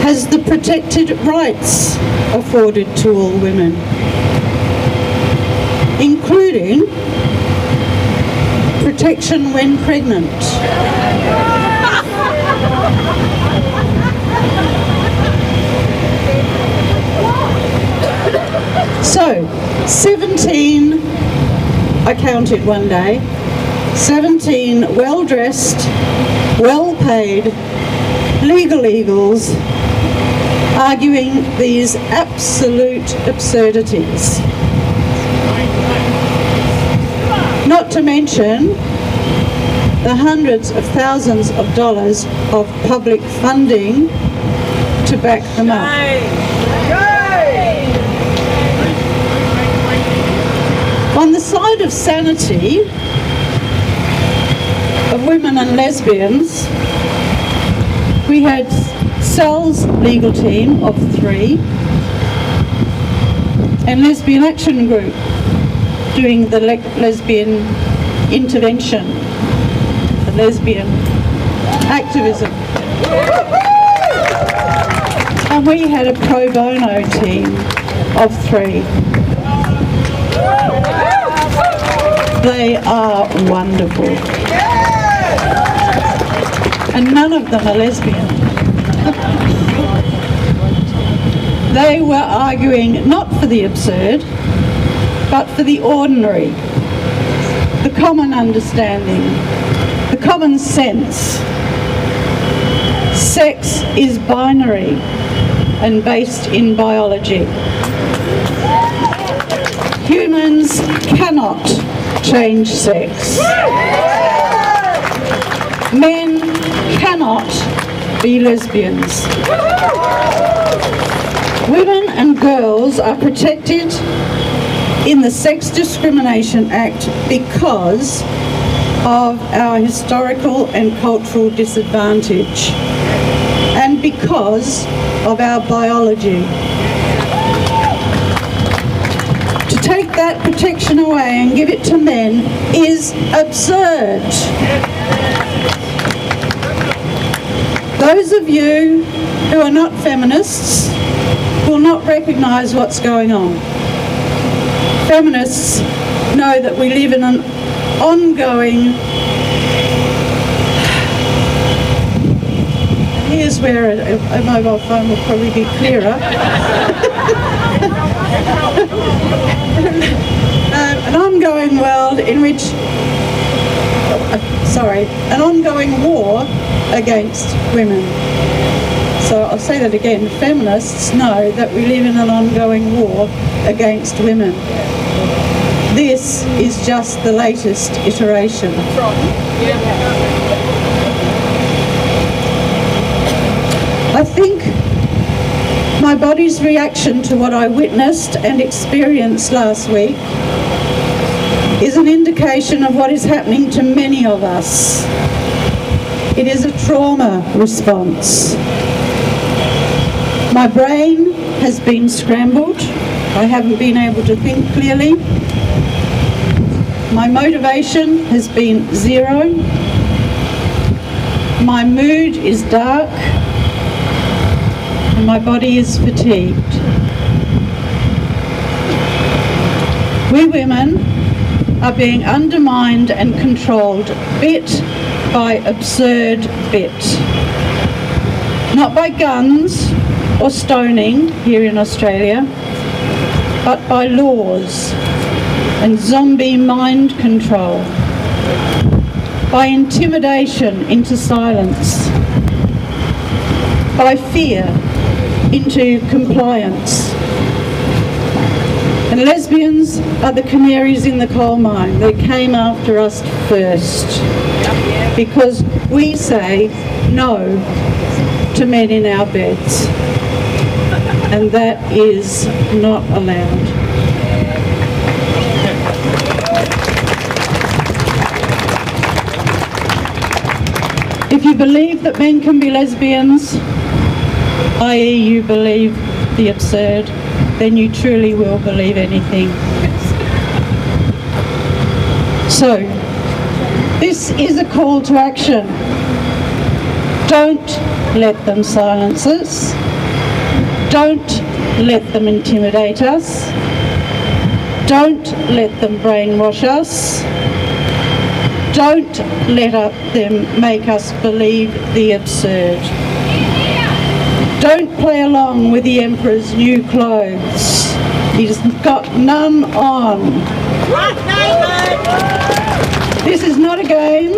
has the protected rights afforded to all women, including protection when pregnant. So, 17, I counted one day, 17 well-dressed, well-paid legal eagles arguing these absolute absurdities. Not to mention the hundreds of thousands of dollars of public funding to back them up. On the side of sanity of women and lesbians, we had Sal's legal team of 3 and Lesbian Action Group doing the lesbian intervention, the lesbian activism. And we had a pro bono team of 3. They are wonderful. And none of them are lesbian. They were arguing not for the absurd, but for the ordinary, the common understanding, the common sense. Sex is binary and based in biology. Humans cannot change sex. Men cannot be lesbians. Women and girls are protected in the Sex Discrimination Act because of our historical and cultural disadvantage and because of our biology. To take that protection away and give it to men is absurd. Those of you who are not feminists will not recognise what's going on. Feminists know that we live in an ongoing... Here's where a mobile phone will probably be clearer. An ongoing world in which... an ongoing war against women. So I'll say that again. Feminists know that we live in an ongoing war against women. This is just the latest iteration. I think my body's reaction to what I witnessed and experienced last week is an indication of what is happening to many of us. It is a trauma response. My brain has been scrambled. I haven't been able to think clearly. My motivation has been zero. My mood is dark. And my body is fatigued. We women are being undermined and controlled bit by absurd bit. Not by guns or stoning here in Australia, but by laws and zombie mind control, by intimidation into silence, by fear into compliance. And lesbians are the canaries in the coal mine. They came after us first because we say no to men in our beds, and that is not allowed. If you believe that men can be lesbians, i.e. you believe the absurd, then you truly will believe anything. So, this is a call to action. Don't let them silence us. Don't let them intimidate us. Don't let them brainwash us. Don't let them make us believe the absurd. Don't play along with the Emperor's new clothes. He's got none on. This is not a game.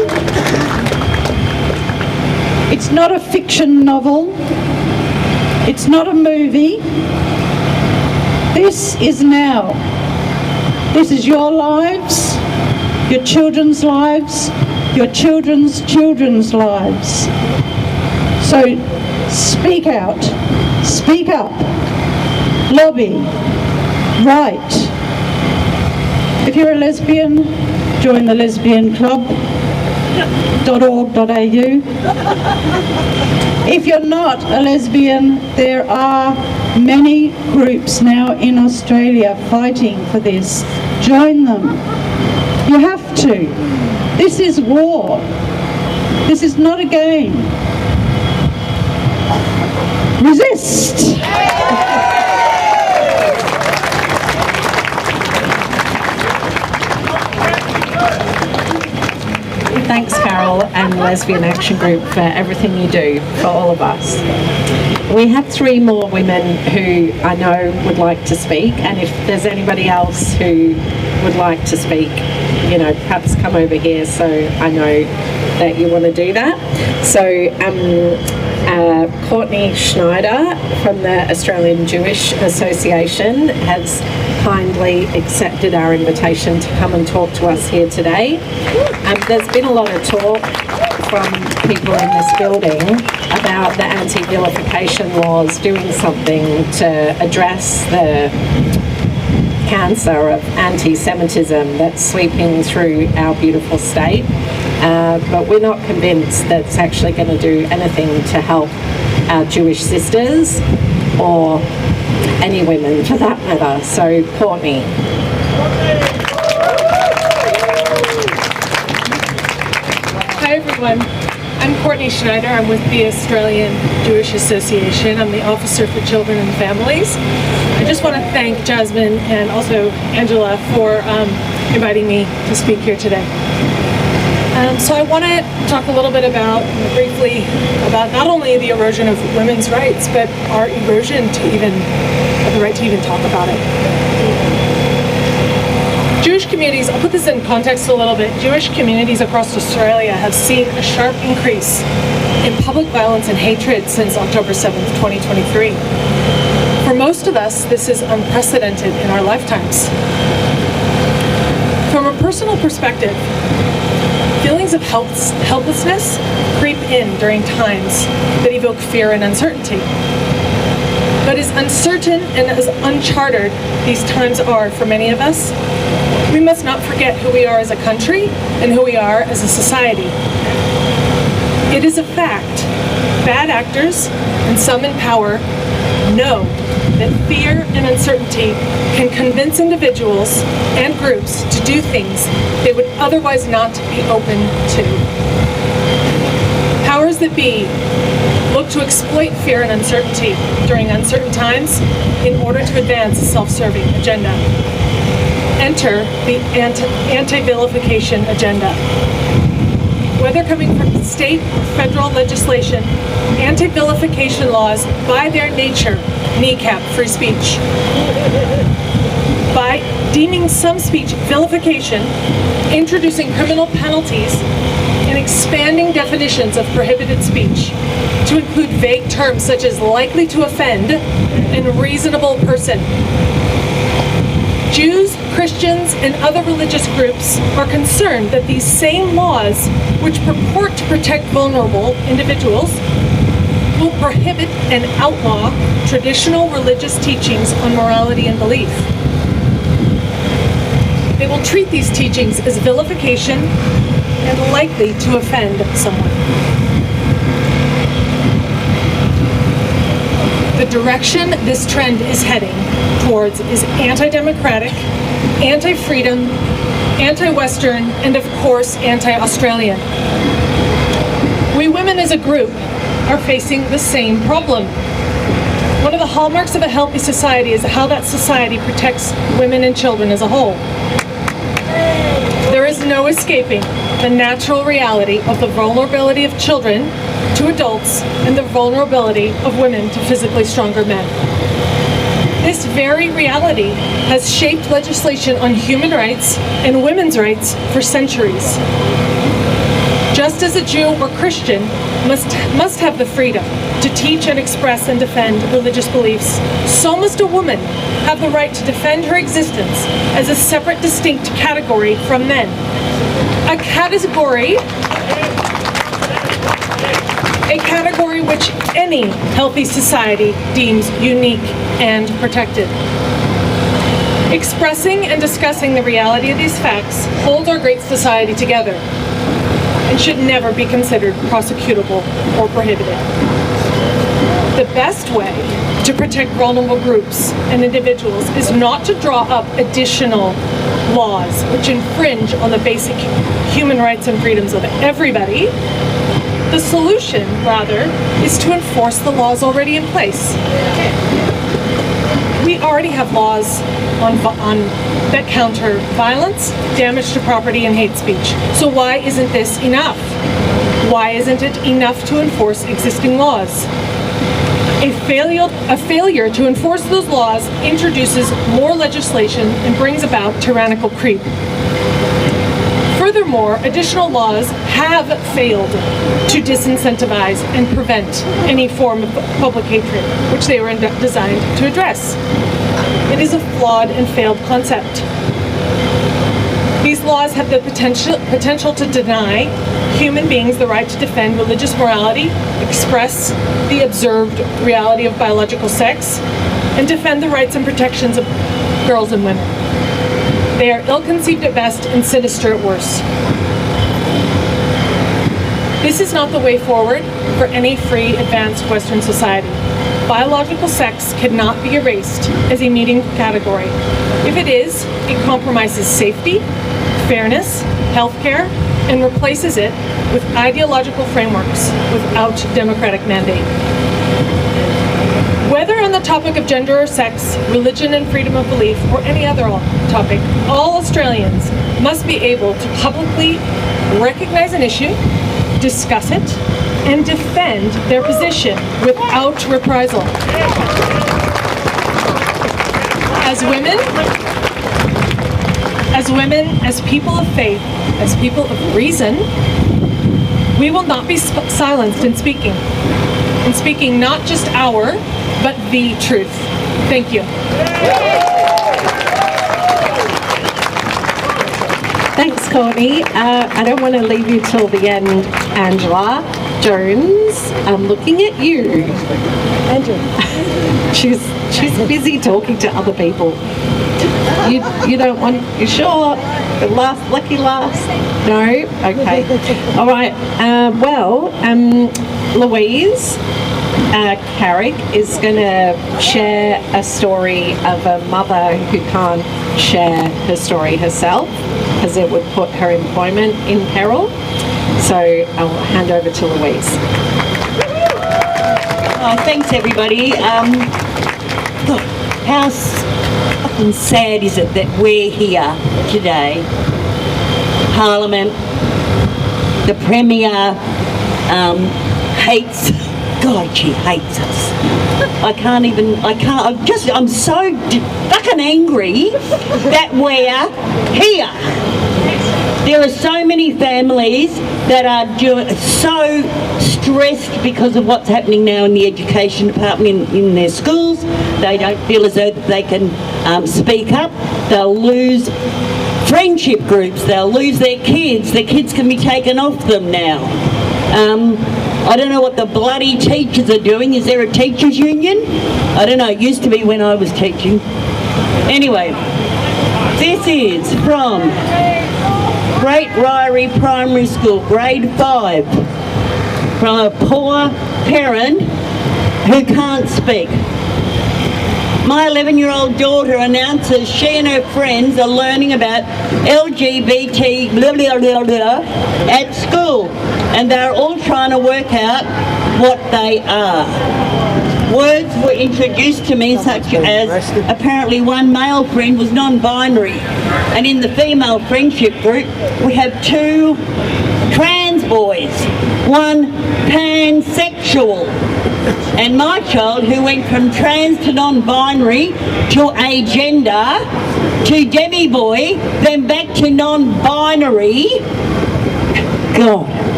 It's not a fiction novel. It's not a movie. This is now. This is your lives, your children's lives, your children's children's lives. So speak out, speak up, lobby, write. If you're a lesbian, join the lesbian club.org.au. If you're not a lesbian, there are many groups now in Australia fighting for this. Join them. You have to. This is war. This is not a game. Resist! Thanks, Carol. and Lesbian Action Group for everything you do for all of us. We have 3 more women who I know would like to speak, and if there's anybody else who would like to speak, you know, perhaps come over here so I know that you want to do that. So Courtney Schneider from the Australian Jewish Association has kindly accepted our invitation to come and talk to us here today. There's been a lot of talk from people in this building about the anti-vilification laws doing something to address the cancer of anti-Semitism that's sweeping through our beautiful state. But we're not convinced that it's actually going to do anything to help our Jewish sisters or any women for that matter. So, Courtney. Hi everyone, I'm Courtney Schneider. I'm with the Australian Jewish Association. I'm the Officer for Children and Families. I just want to thank Jasmine and also Angela for inviting me to speak here today. So I want to talk a little bit briefly about not only the erosion of women's rights, but our erosion of the right to even talk about it. Jewish communities, I'll put this in context a little bit, Jewish communities across Australia have seen a sharp increase in public violence and hatred since October 7th, 2023. For most of us, this is unprecedented in our lifetimes. From a personal perspective, feelings of helplessness creep in during times that evoke fear and uncertainty. But as uncertain and as uncharted these times are for many of us, we must not forget who we are as a country and who we are as a society. It is a fact. Bad actors and some in power know that fear and uncertainty can convince individuals and groups to do things they would otherwise not be open to. Powers that be look to exploit fear and uncertainty during uncertain times in order to advance a self-serving agenda. Enter the anti-vilification agenda. Whether coming from state or federal legislation, anti-vilification laws, by their nature, kneecap free speech. By deeming some speech vilification, introducing criminal penalties, and expanding definitions of prohibited speech to include vague terms such as likely to offend and reasonable person. Jews, Christians, and other religious groups are concerned that these same laws, which purport to protect vulnerable individuals, will prohibit and outlaw traditional religious teachings on morality and belief. They will treat these teachings as vilification and likely to offend someone. The direction this trend is heading towards is anti-democratic, anti-freedom, anti-Western, and of course anti-Australian. We women as a group are facing the same problem. One of the hallmarks of a healthy society is how that society protects women and children as a whole. There is no escaping the natural reality of the vulnerability of children to adults and the vulnerability of women to physically stronger men. This very reality has shaped legislation on human rights and women's rights for centuries. Just as a Jew or Christian must have the freedom to teach and express and defend religious beliefs, so must a woman have the right to defend her existence as a separate, distinct category from men. A category which any healthy society deems unique and protected. Expressing and discussing the reality of these facts holds our great society together and should never be considered prosecutable or prohibited. The best way to protect vulnerable groups and individuals is not to draw up additional laws which infringe on the basic human rights and freedoms of everybody. The solution, rather, is to enforce the laws already in place. We already have laws that counter violence, damage to property, and hate speech. So why isn't this enough? Why isn't it enough to enforce existing laws? A failure to enforce those laws introduces more legislation and brings about tyrannical creep. Furthermore, additional laws have failed to disincentivize and prevent any form of public hatred, which they were designed to address. It is a flawed and failed concept. These laws have the potential to deny human beings the right to defend religious morality, express the observed reality of biological sex, and defend the rights and protections of girls and women. They are ill-conceived at best and sinister at worst. This is not the way forward for any free, advanced Western society. Biological sex cannot be erased as a meaningful category. If it is, it compromises safety, fairness, healthcare, and replaces it with ideological frameworks without democratic mandate. Whether on the topic of gender or sex, religion and freedom of belief, or any other topic, all Australians must be able to publicly recognize an issue, discuss it, and defend their position without reprisal. As women, as people of faith, as people of reason, we will not be silenced in speaking not just our, but the truth. Thank you. Thanks, Courtney. I don't want to leave you till the end, Angela Jones. I'm looking at you. Andrew. She's busy talking to other people. You don't want, you sure? The lucky last? No? Okay. All right. Louise Carrick is going to share a story of a mother who can't share her story herself because it would put her employment in peril. So I'll hand over to Louise. Thanks, everybody. Look, how fucking sad is it that we're here today? Parliament, the Premier hates, God, she hates us. I'm so fucking angry that we're here. There are so many families that are so stressed because of what's happening now in the education department in their schools. They don't feel as though they can speak up. They'll lose friendship groups. They'll lose their kids. Their kids can be taken off them now. I don't know what the bloody teachers are doing. Is there a teachers' union? I don't know. It used to be when I was teaching. Anyway, this is from Great Ryrie Primary School, grade 5, from a poor parent who can't speak. My 11-year-old daughter announces she and her friends are learning about LGBT blah, blah, blah, blah, at school, and they're all trying to work out what they are. Words were introduced to me such as apparently one male friend was non-binary, and in the female friendship group we have 2 trans boys, 1 pansexual, and my child who went from trans to non-binary to agender to Debbie boy, then back to non-binary. God.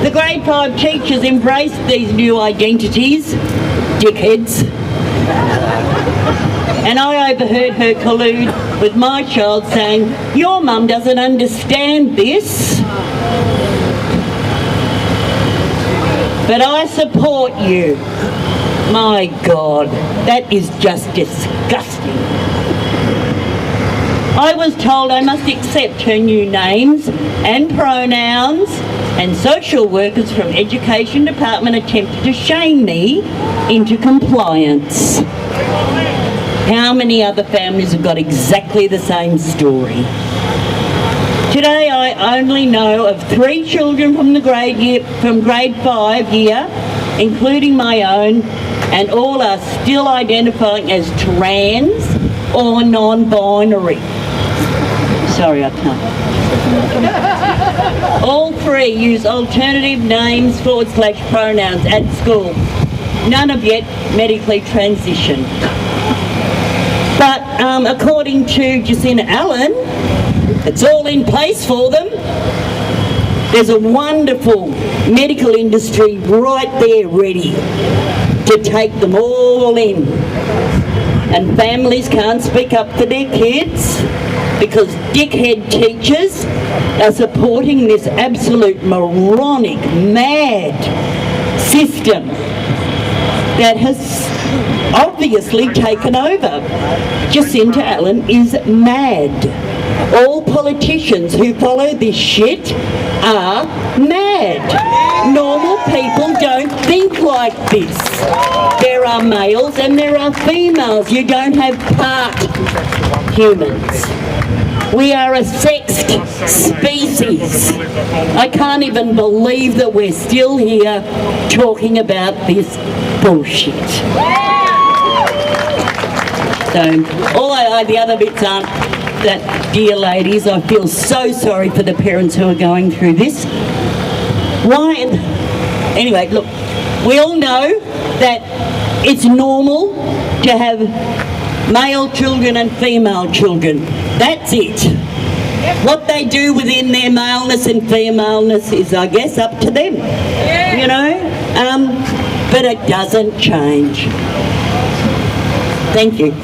The grade 5 teachers embraced these new identities, dickheads. And I overheard her collude with my child saying, "Your mum doesn't understand this." But I support you. My God, that is just disgusting. I was told I must accept her new names and pronouns, and social workers from Education Department attempted to shame me into compliance. How many other families have got exactly the same story? Today I only know of 3 children from grade 5 year, including my own, and all are still identifying as trans or non-binary. Sorry, I can't. All three use alternative names / pronouns at school. None have yet medically transitioned. But according to Jacinta Allen, it's all in place for them. There's a wonderful medical industry right there ready to take them all in. And families can't speak up for their kids because dickhead teachers are supporting this absolute moronic, mad system that has obviously taken over. Jacinta Allen is mad. All politicians who follow this shit are mad. Normal people don't think like this. There are males and there are females. You don't have part humans. We are a sexed species. I can't even believe that we're still here talking about this bullshit. So, all the other bits aren't that, dear ladies, I feel so sorry for the parents who are going through this. Why? Anyway, look, we all know that it's normal to have male children and female children. That's it. What they do within their maleness and femaleness is, I guess, up to them. You know? But it doesn't change. Thank you.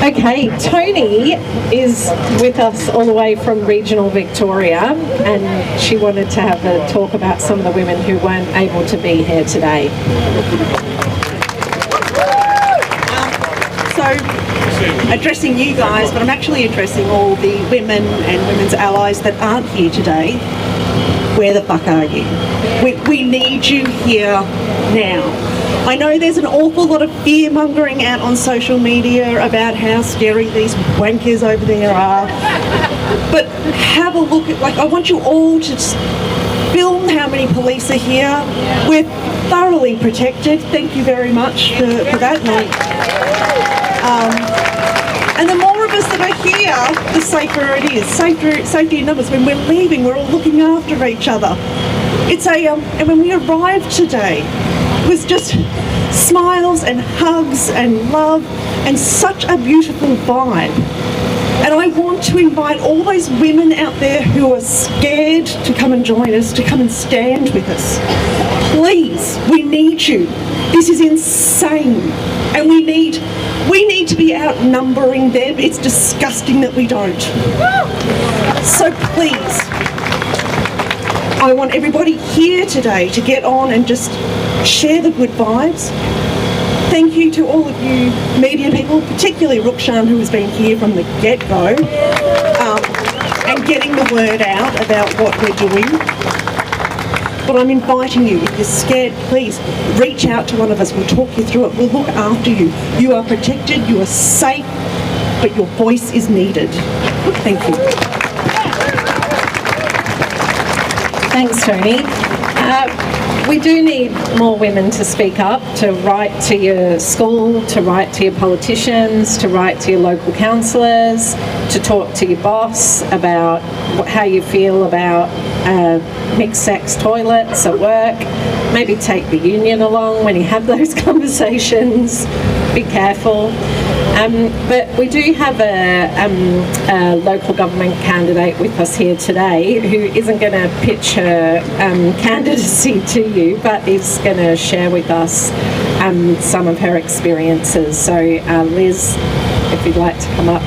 Okay, Tony is with us all the way from regional Victoria, and she wanted to have a talk about some of the women who weren't able to be here today. Addressing you guys, but I'm actually addressing all the women and women's allies that aren't here today. Where the fuck are you? We need you here now. I know there's an awful lot of fear-mongering out on social media about how scary these wankers over there are. But have a look at, I want you all to film how many police are here. We're thoroughly protected. Thank you very much for that. And the more of us that are here, the safer it is. Safety in numbers. When we're leaving, we're all looking after each other. It's and when we arrived today, it was just smiles and hugs and love and such a beautiful vibe. And I want to invite all those women out there who are scared to come and join us, to come and stand with us. Please, we need you. This is insane. And we need to be outnumbering them. It's disgusting that we don't. So please, I want everybody here today to get on and just share the good vibes. Thank you to all of you media people, particularly Rukshan, who has been here from the get-go, and getting the word out about what we're doing. But I'm inviting you, if you're scared, please reach out to one of us. We'll talk you through it. We'll look after you. You are protected, you are safe, but your voice is needed. Thank you. Thanks, Tony. We do need more women to speak up, to write to your school, to write to your politicians, to write to your local councillors, to talk to your boss about how you feel about mixed-sex toilets at work. Maybe take the union along when you have those conversations. Be careful. But we do have a local government candidate with us here today who isn't going to pitch her candidacy to you, but is going to share with us some of her experiences. So Liz, if you'd like to come up,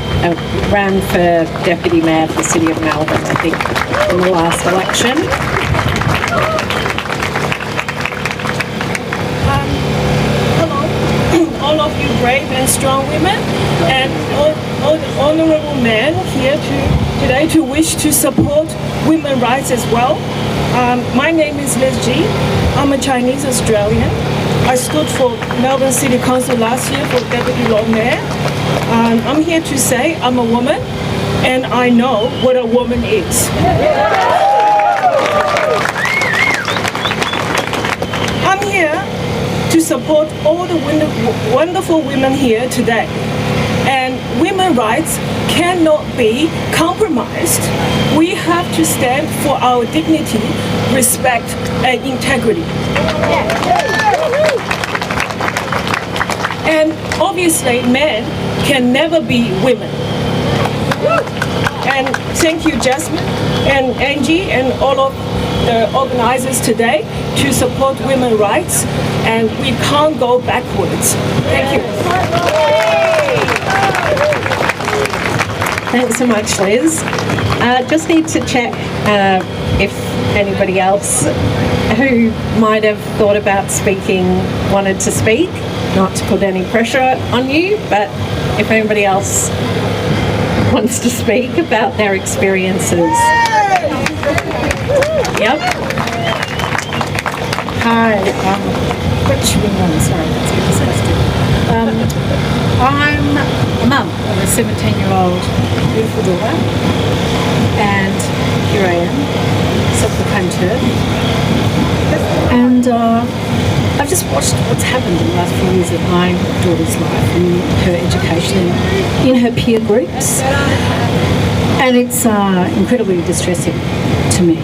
ran for Deputy Mayor for the City of Melbourne, I think, in the last election. All of you brave and strong women, and all the honourable men here today to wish to support women's rights as well. My name is Liz G. I'm a Chinese Australian. I stood for Melbourne City Council last year for Deputy Lord Mayor. I'm here to say I'm a woman and I know what a woman is. I'm here to support all the wonderful women here today. And women's rights cannot be compromised. We have to stand for our dignity, respect, and integrity. And obviously, men can never be women. And thank you, Jasmine and Angie and all of the organizers today to support women's rights, and we can't go backwards. Thank you. Thanks so much, Liz. Just need to check if anybody else who might have thought about speaking wanted to speak. Not to put any pressure on you, but if anybody else wants to speak about their experiences. Yep. Hi. Which woman? Sorry, that's what this has to. I'm a mum of a 17-year-old beautiful daughter, and here I am, self-proclaimed her. And I've just watched what's happened in the last few years of my daughter's life and her education in her peer groups, and it's incredibly distressing to me.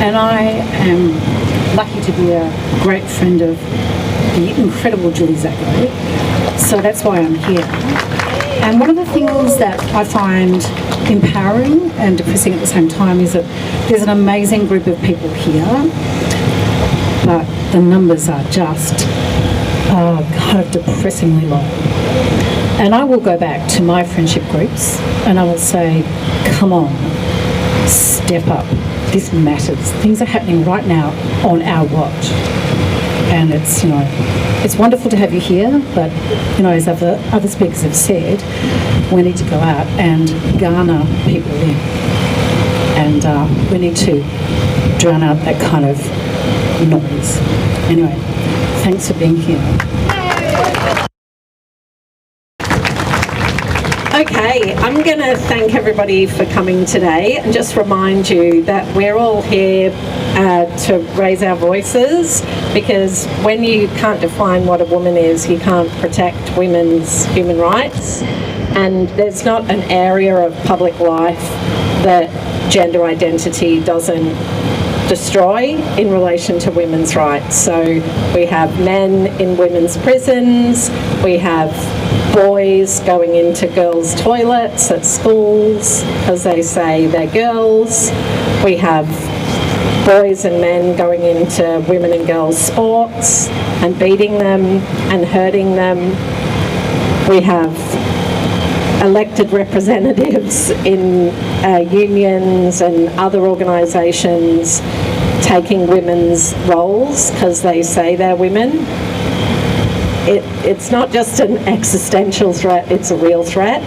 And I am lucky to be a great friend of the incredible Julie Zachary, so that's why I'm here. And one of the things that I find empowering and depressing at the same time is that there's an amazing group of people here, but the numbers are just kind of depressingly low. And I will go back to my friendship groups and I will say, come on, step up. This matters. Things are happening right now on our watch. And it's, it's wonderful to have you here, but, as other speakers have said, we need to go out and garner people in. And we need to drown out that kind of noise. Anyway, thanks for being here. Okay, I'm going to thank everybody for coming today and just remind you that we're all here to raise our voices, because when you can't define what a woman is, you can't protect women's human rights, and there's not an area of public life that gender identity doesn't destroy in relation to women's rights. So we have men in women's prisons, we have boys going into girls' toilets at schools because they say they're girls, we have boys and men going into women and girls' sports and beating them and hurting them. We have elected representatives in unions and other organisations taking women's roles because they say they're women. It's not just an existential threat, it's a real threat,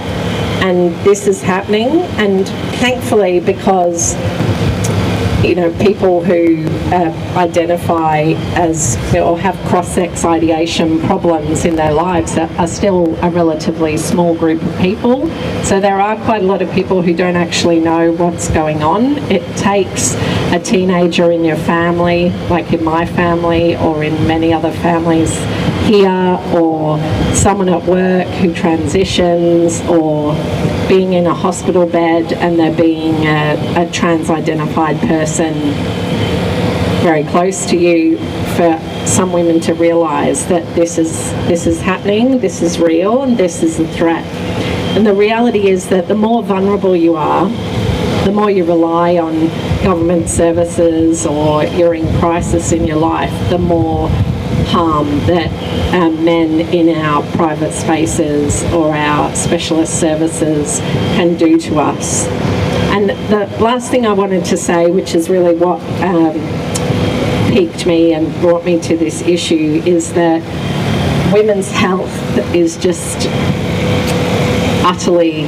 and this is happening. And thankfully, because people who identify as or have cross-sex ideation problems in their lives are still a relatively small group of people. So there are quite a lot of people who don't actually know what's going on. It takes a teenager in your family, like in my family or in many other families here, or someone at work who transitions, or being in a hospital bed and there being a trans-identified person very close to you, for some women to realise that this is happening, this is real, and this is a threat. And the reality is that the more vulnerable you are, the more you rely on government services or you're in crisis in your life, the more harm that men in our private spaces or our specialist services can do to us. And the last thing I wanted to say, which is really what piqued me and brought me to this issue, is that women's health is just utterly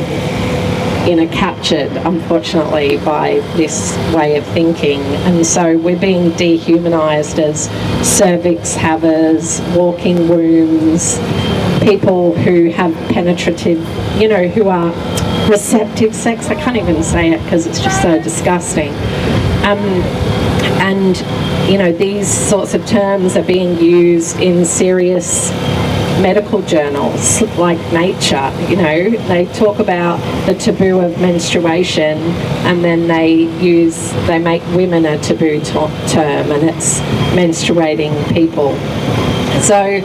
captured, unfortunately, by this way of thinking. And so we're being dehumanised as cervix havers, walking wombs, people who have penetrative, who are receptive sex. I can't even say it because it's just so disgusting. And, you know, these sorts of terms are being used in serious medical journals like Nature. You know, they talk about the taboo of menstruation, and then they make women a taboo term, and it's menstruating people. So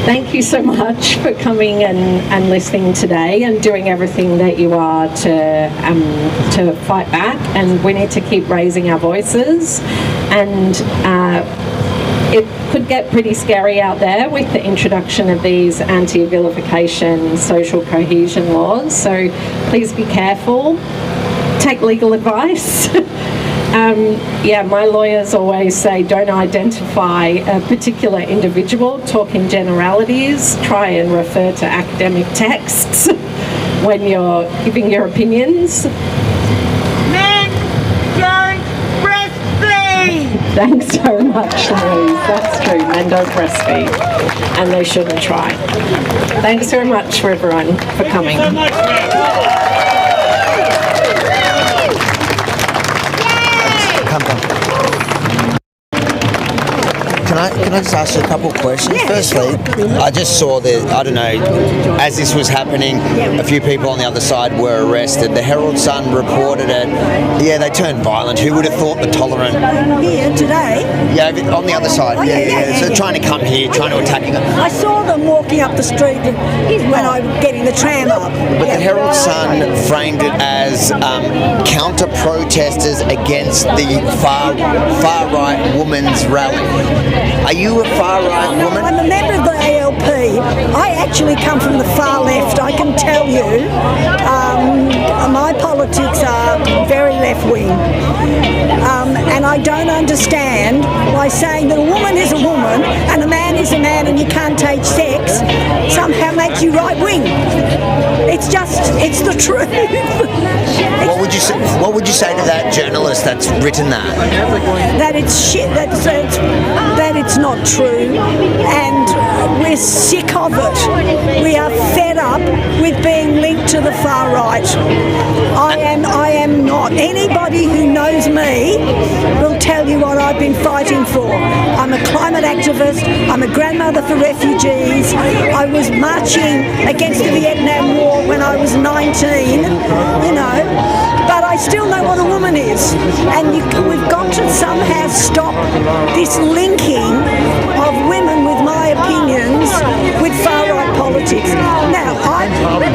thank you so much for coming and listening today and doing everything that you are to fight back. And we need to keep raising our voices. And it could get pretty scary out there with the introduction of these anti-vilification social cohesion laws. So please be careful. Take legal advice. My lawyers always say don't identify a particular individual, talk in generalities, try and refer to academic texts when you're giving your opinions. Men don't breastfeed! Thanks so much, Louise. That's true. Men don't breastfeed, and they shouldn't try. Thanks very much for everyone for coming. Can I just ask you a couple of questions? Firstly, I just saw that, I don't know, as this was happening, a few people on the other side were arrested. The Herald Sun reported it. Yeah, they turned violent. Who would have thought the tolerant... Here today? Yeah, on the other side. So trying to come here, trying to attack them. I saw them walking up the street when I was getting the tram up. But the Herald Sun framed it as counter-protesters against the far-right women's rally. Are you a far-right woman? I'm a member of the ALP. I actually come from the far left, I can tell you. My politics are very left-wing. And I don't understand why saying that a woman is a woman and a man is a man and you can't take sex somehow makes you right-wing. It's the truth. What would you say to that journalist that's written that? That it's shit, that it's not true, and we're sick of it. We are fed up with being linked to the far right. I am not. Anybody who knows me will tell you what I've been fighting for. I'm a climate activist. I'm a grandmother for refugees. I was marching against the Vietnam War when I was 19, you know, but I still know what a woman is. And we've got to somehow stop this linking of women with my opinions with far-right politics. Now,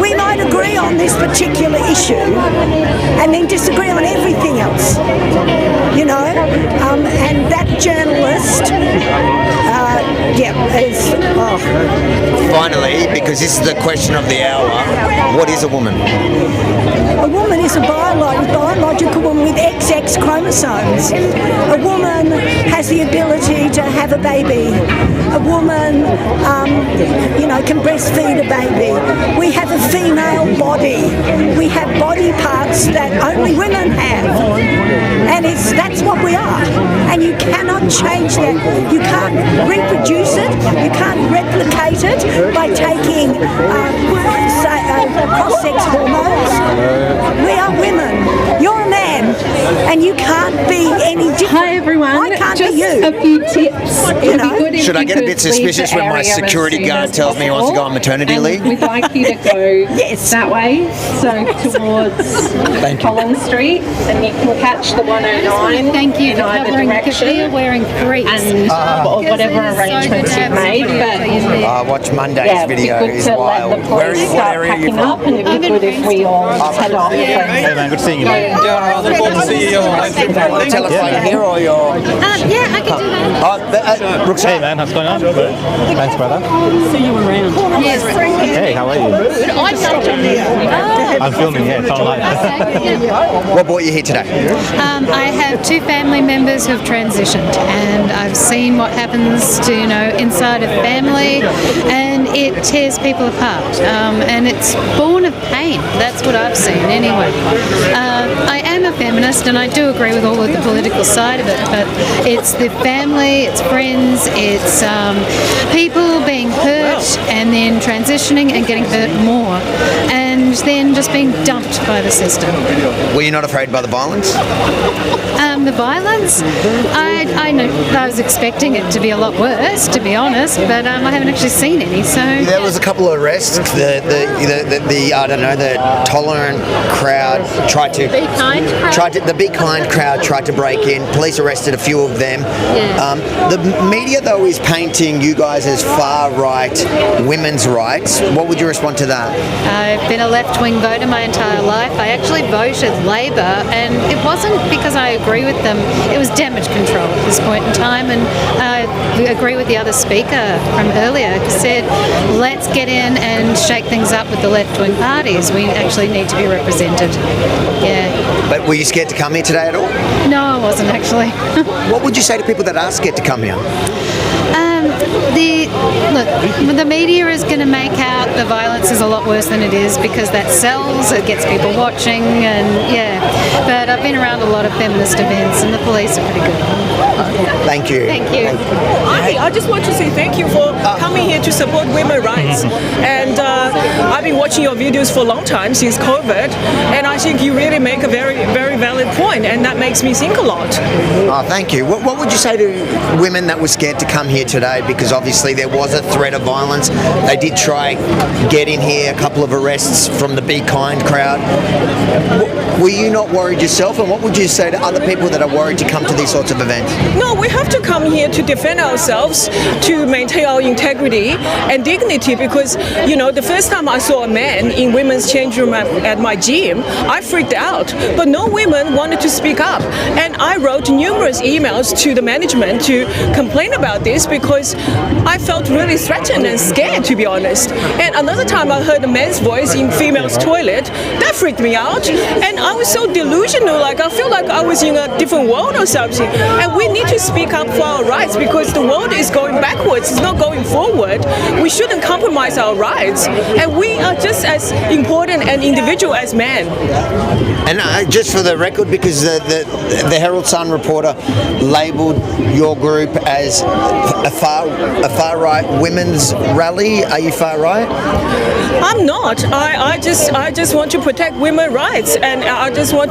we might agree on this particular issue and then disagree on everything else, you know, and that journalist, is... Oh. Finally, because this is the question of the hour, what is a woman? A woman is a biological woman with XX chromosomes. A woman has the ability to have a baby. A woman, can breastfeed a baby. We have a female body. We have body parts that only women have. And that's what we are. And you cannot change that. You can't reproduce it. You can't replicate it by taking cross-sex hormones. We are women. You're a man, and you can't be any different. Hi everyone. I can't Just be you. a few tips. You know? Should I get a bit suspicious when my security guard tells me he wants to go on maternity leave? We'd like you to go that way, so towards Collins Street, and you can catch the 109. Thank you in for either covering direction. You're wearing great. And or whatever arrangements you've made. But watch Monday's video is wild. What area are you from? And it'd be good if we all head off. Hey man, good seeing you, man. Yeah, I look forward to seeing you. Telephone here or your... Yeah, I can do that. Brooks, hey man, what's going on? Thanks, brother. See you around. Yes. Hey, how are you? I'm filming, yeah, it's online. What brought you here today? I have two family members who have transitioned, and I've seen what happens to, inside a family, and it tears people apart. And it's born of pain. That's what I've seen anyway. I am a feminist, and I do agree with all of the political side of it, but it's the family, it's friends, it's people being hurt and then transitioning and getting hurt more. And and then just being dumped by the system. Were you not afraid by the violence? The violence, I was expecting it to be a lot worse, to be honest, but I haven't actually seen any. So there was a couple of arrests. The I don't know, the tolerant crowd tried to the Be Kind crowd tried to break in. Police arrested a few of them. Yeah. The media though is painting you guys as far right women's rights. What would you respond to that? I've been a left-wing voter my entire life. I actually voted Labor, and it wasn't because I agree with them. It was damage control at this point in time, and I agree with the other speaker from earlier who said, let's get in and shake things up with the left-wing parties. We actually need to be represented. Yeah. But were you scared to come here today at all? No, I wasn't actually. What would you say to people that are scared to come here? The media is going to make out the violence is a lot worse than it is because that sells, it gets people watching, and yeah. But I've been around a lot of feminist events, and the police are pretty good. Thank you. Thank you. I just want to say thank you for coming here to support women's rights. And I've been watching your videos for a long time, since COVID, and I think you really make a very, very valid point, and that makes me think a lot. Oh, thank you. What would you say to women that were scared to come here today? Because obviously there was a threat of violence. They did try get in here, a couple of arrests from the Be Kind crowd. Were you not worried yourself? And what would you say to other people that are worried to come to these sorts of events? No, we have to come here to defend ourselves, to maintain our integrity and dignity, because, you know, the first time I saw a man in women's change room at my gym, I freaked out. But no women wanted to speak up. And I wrote numerous emails to the management to complain about this because I felt really threatened and scared, to be honest. And another time I heard a man's voice in female's toilet. That freaked me out. And I was so delusional, like I feel like I was in a different world or something. And we need to speak up for our rights because the world is going backwards, it's not going forward. We shouldn't compromise our rights. And we are just as important and individual as men. And just for the record, because the Herald Sun reporter labelled your group as a far right women's rally. Are you far right? I'm not. I just want to protect women's rights, and I just want to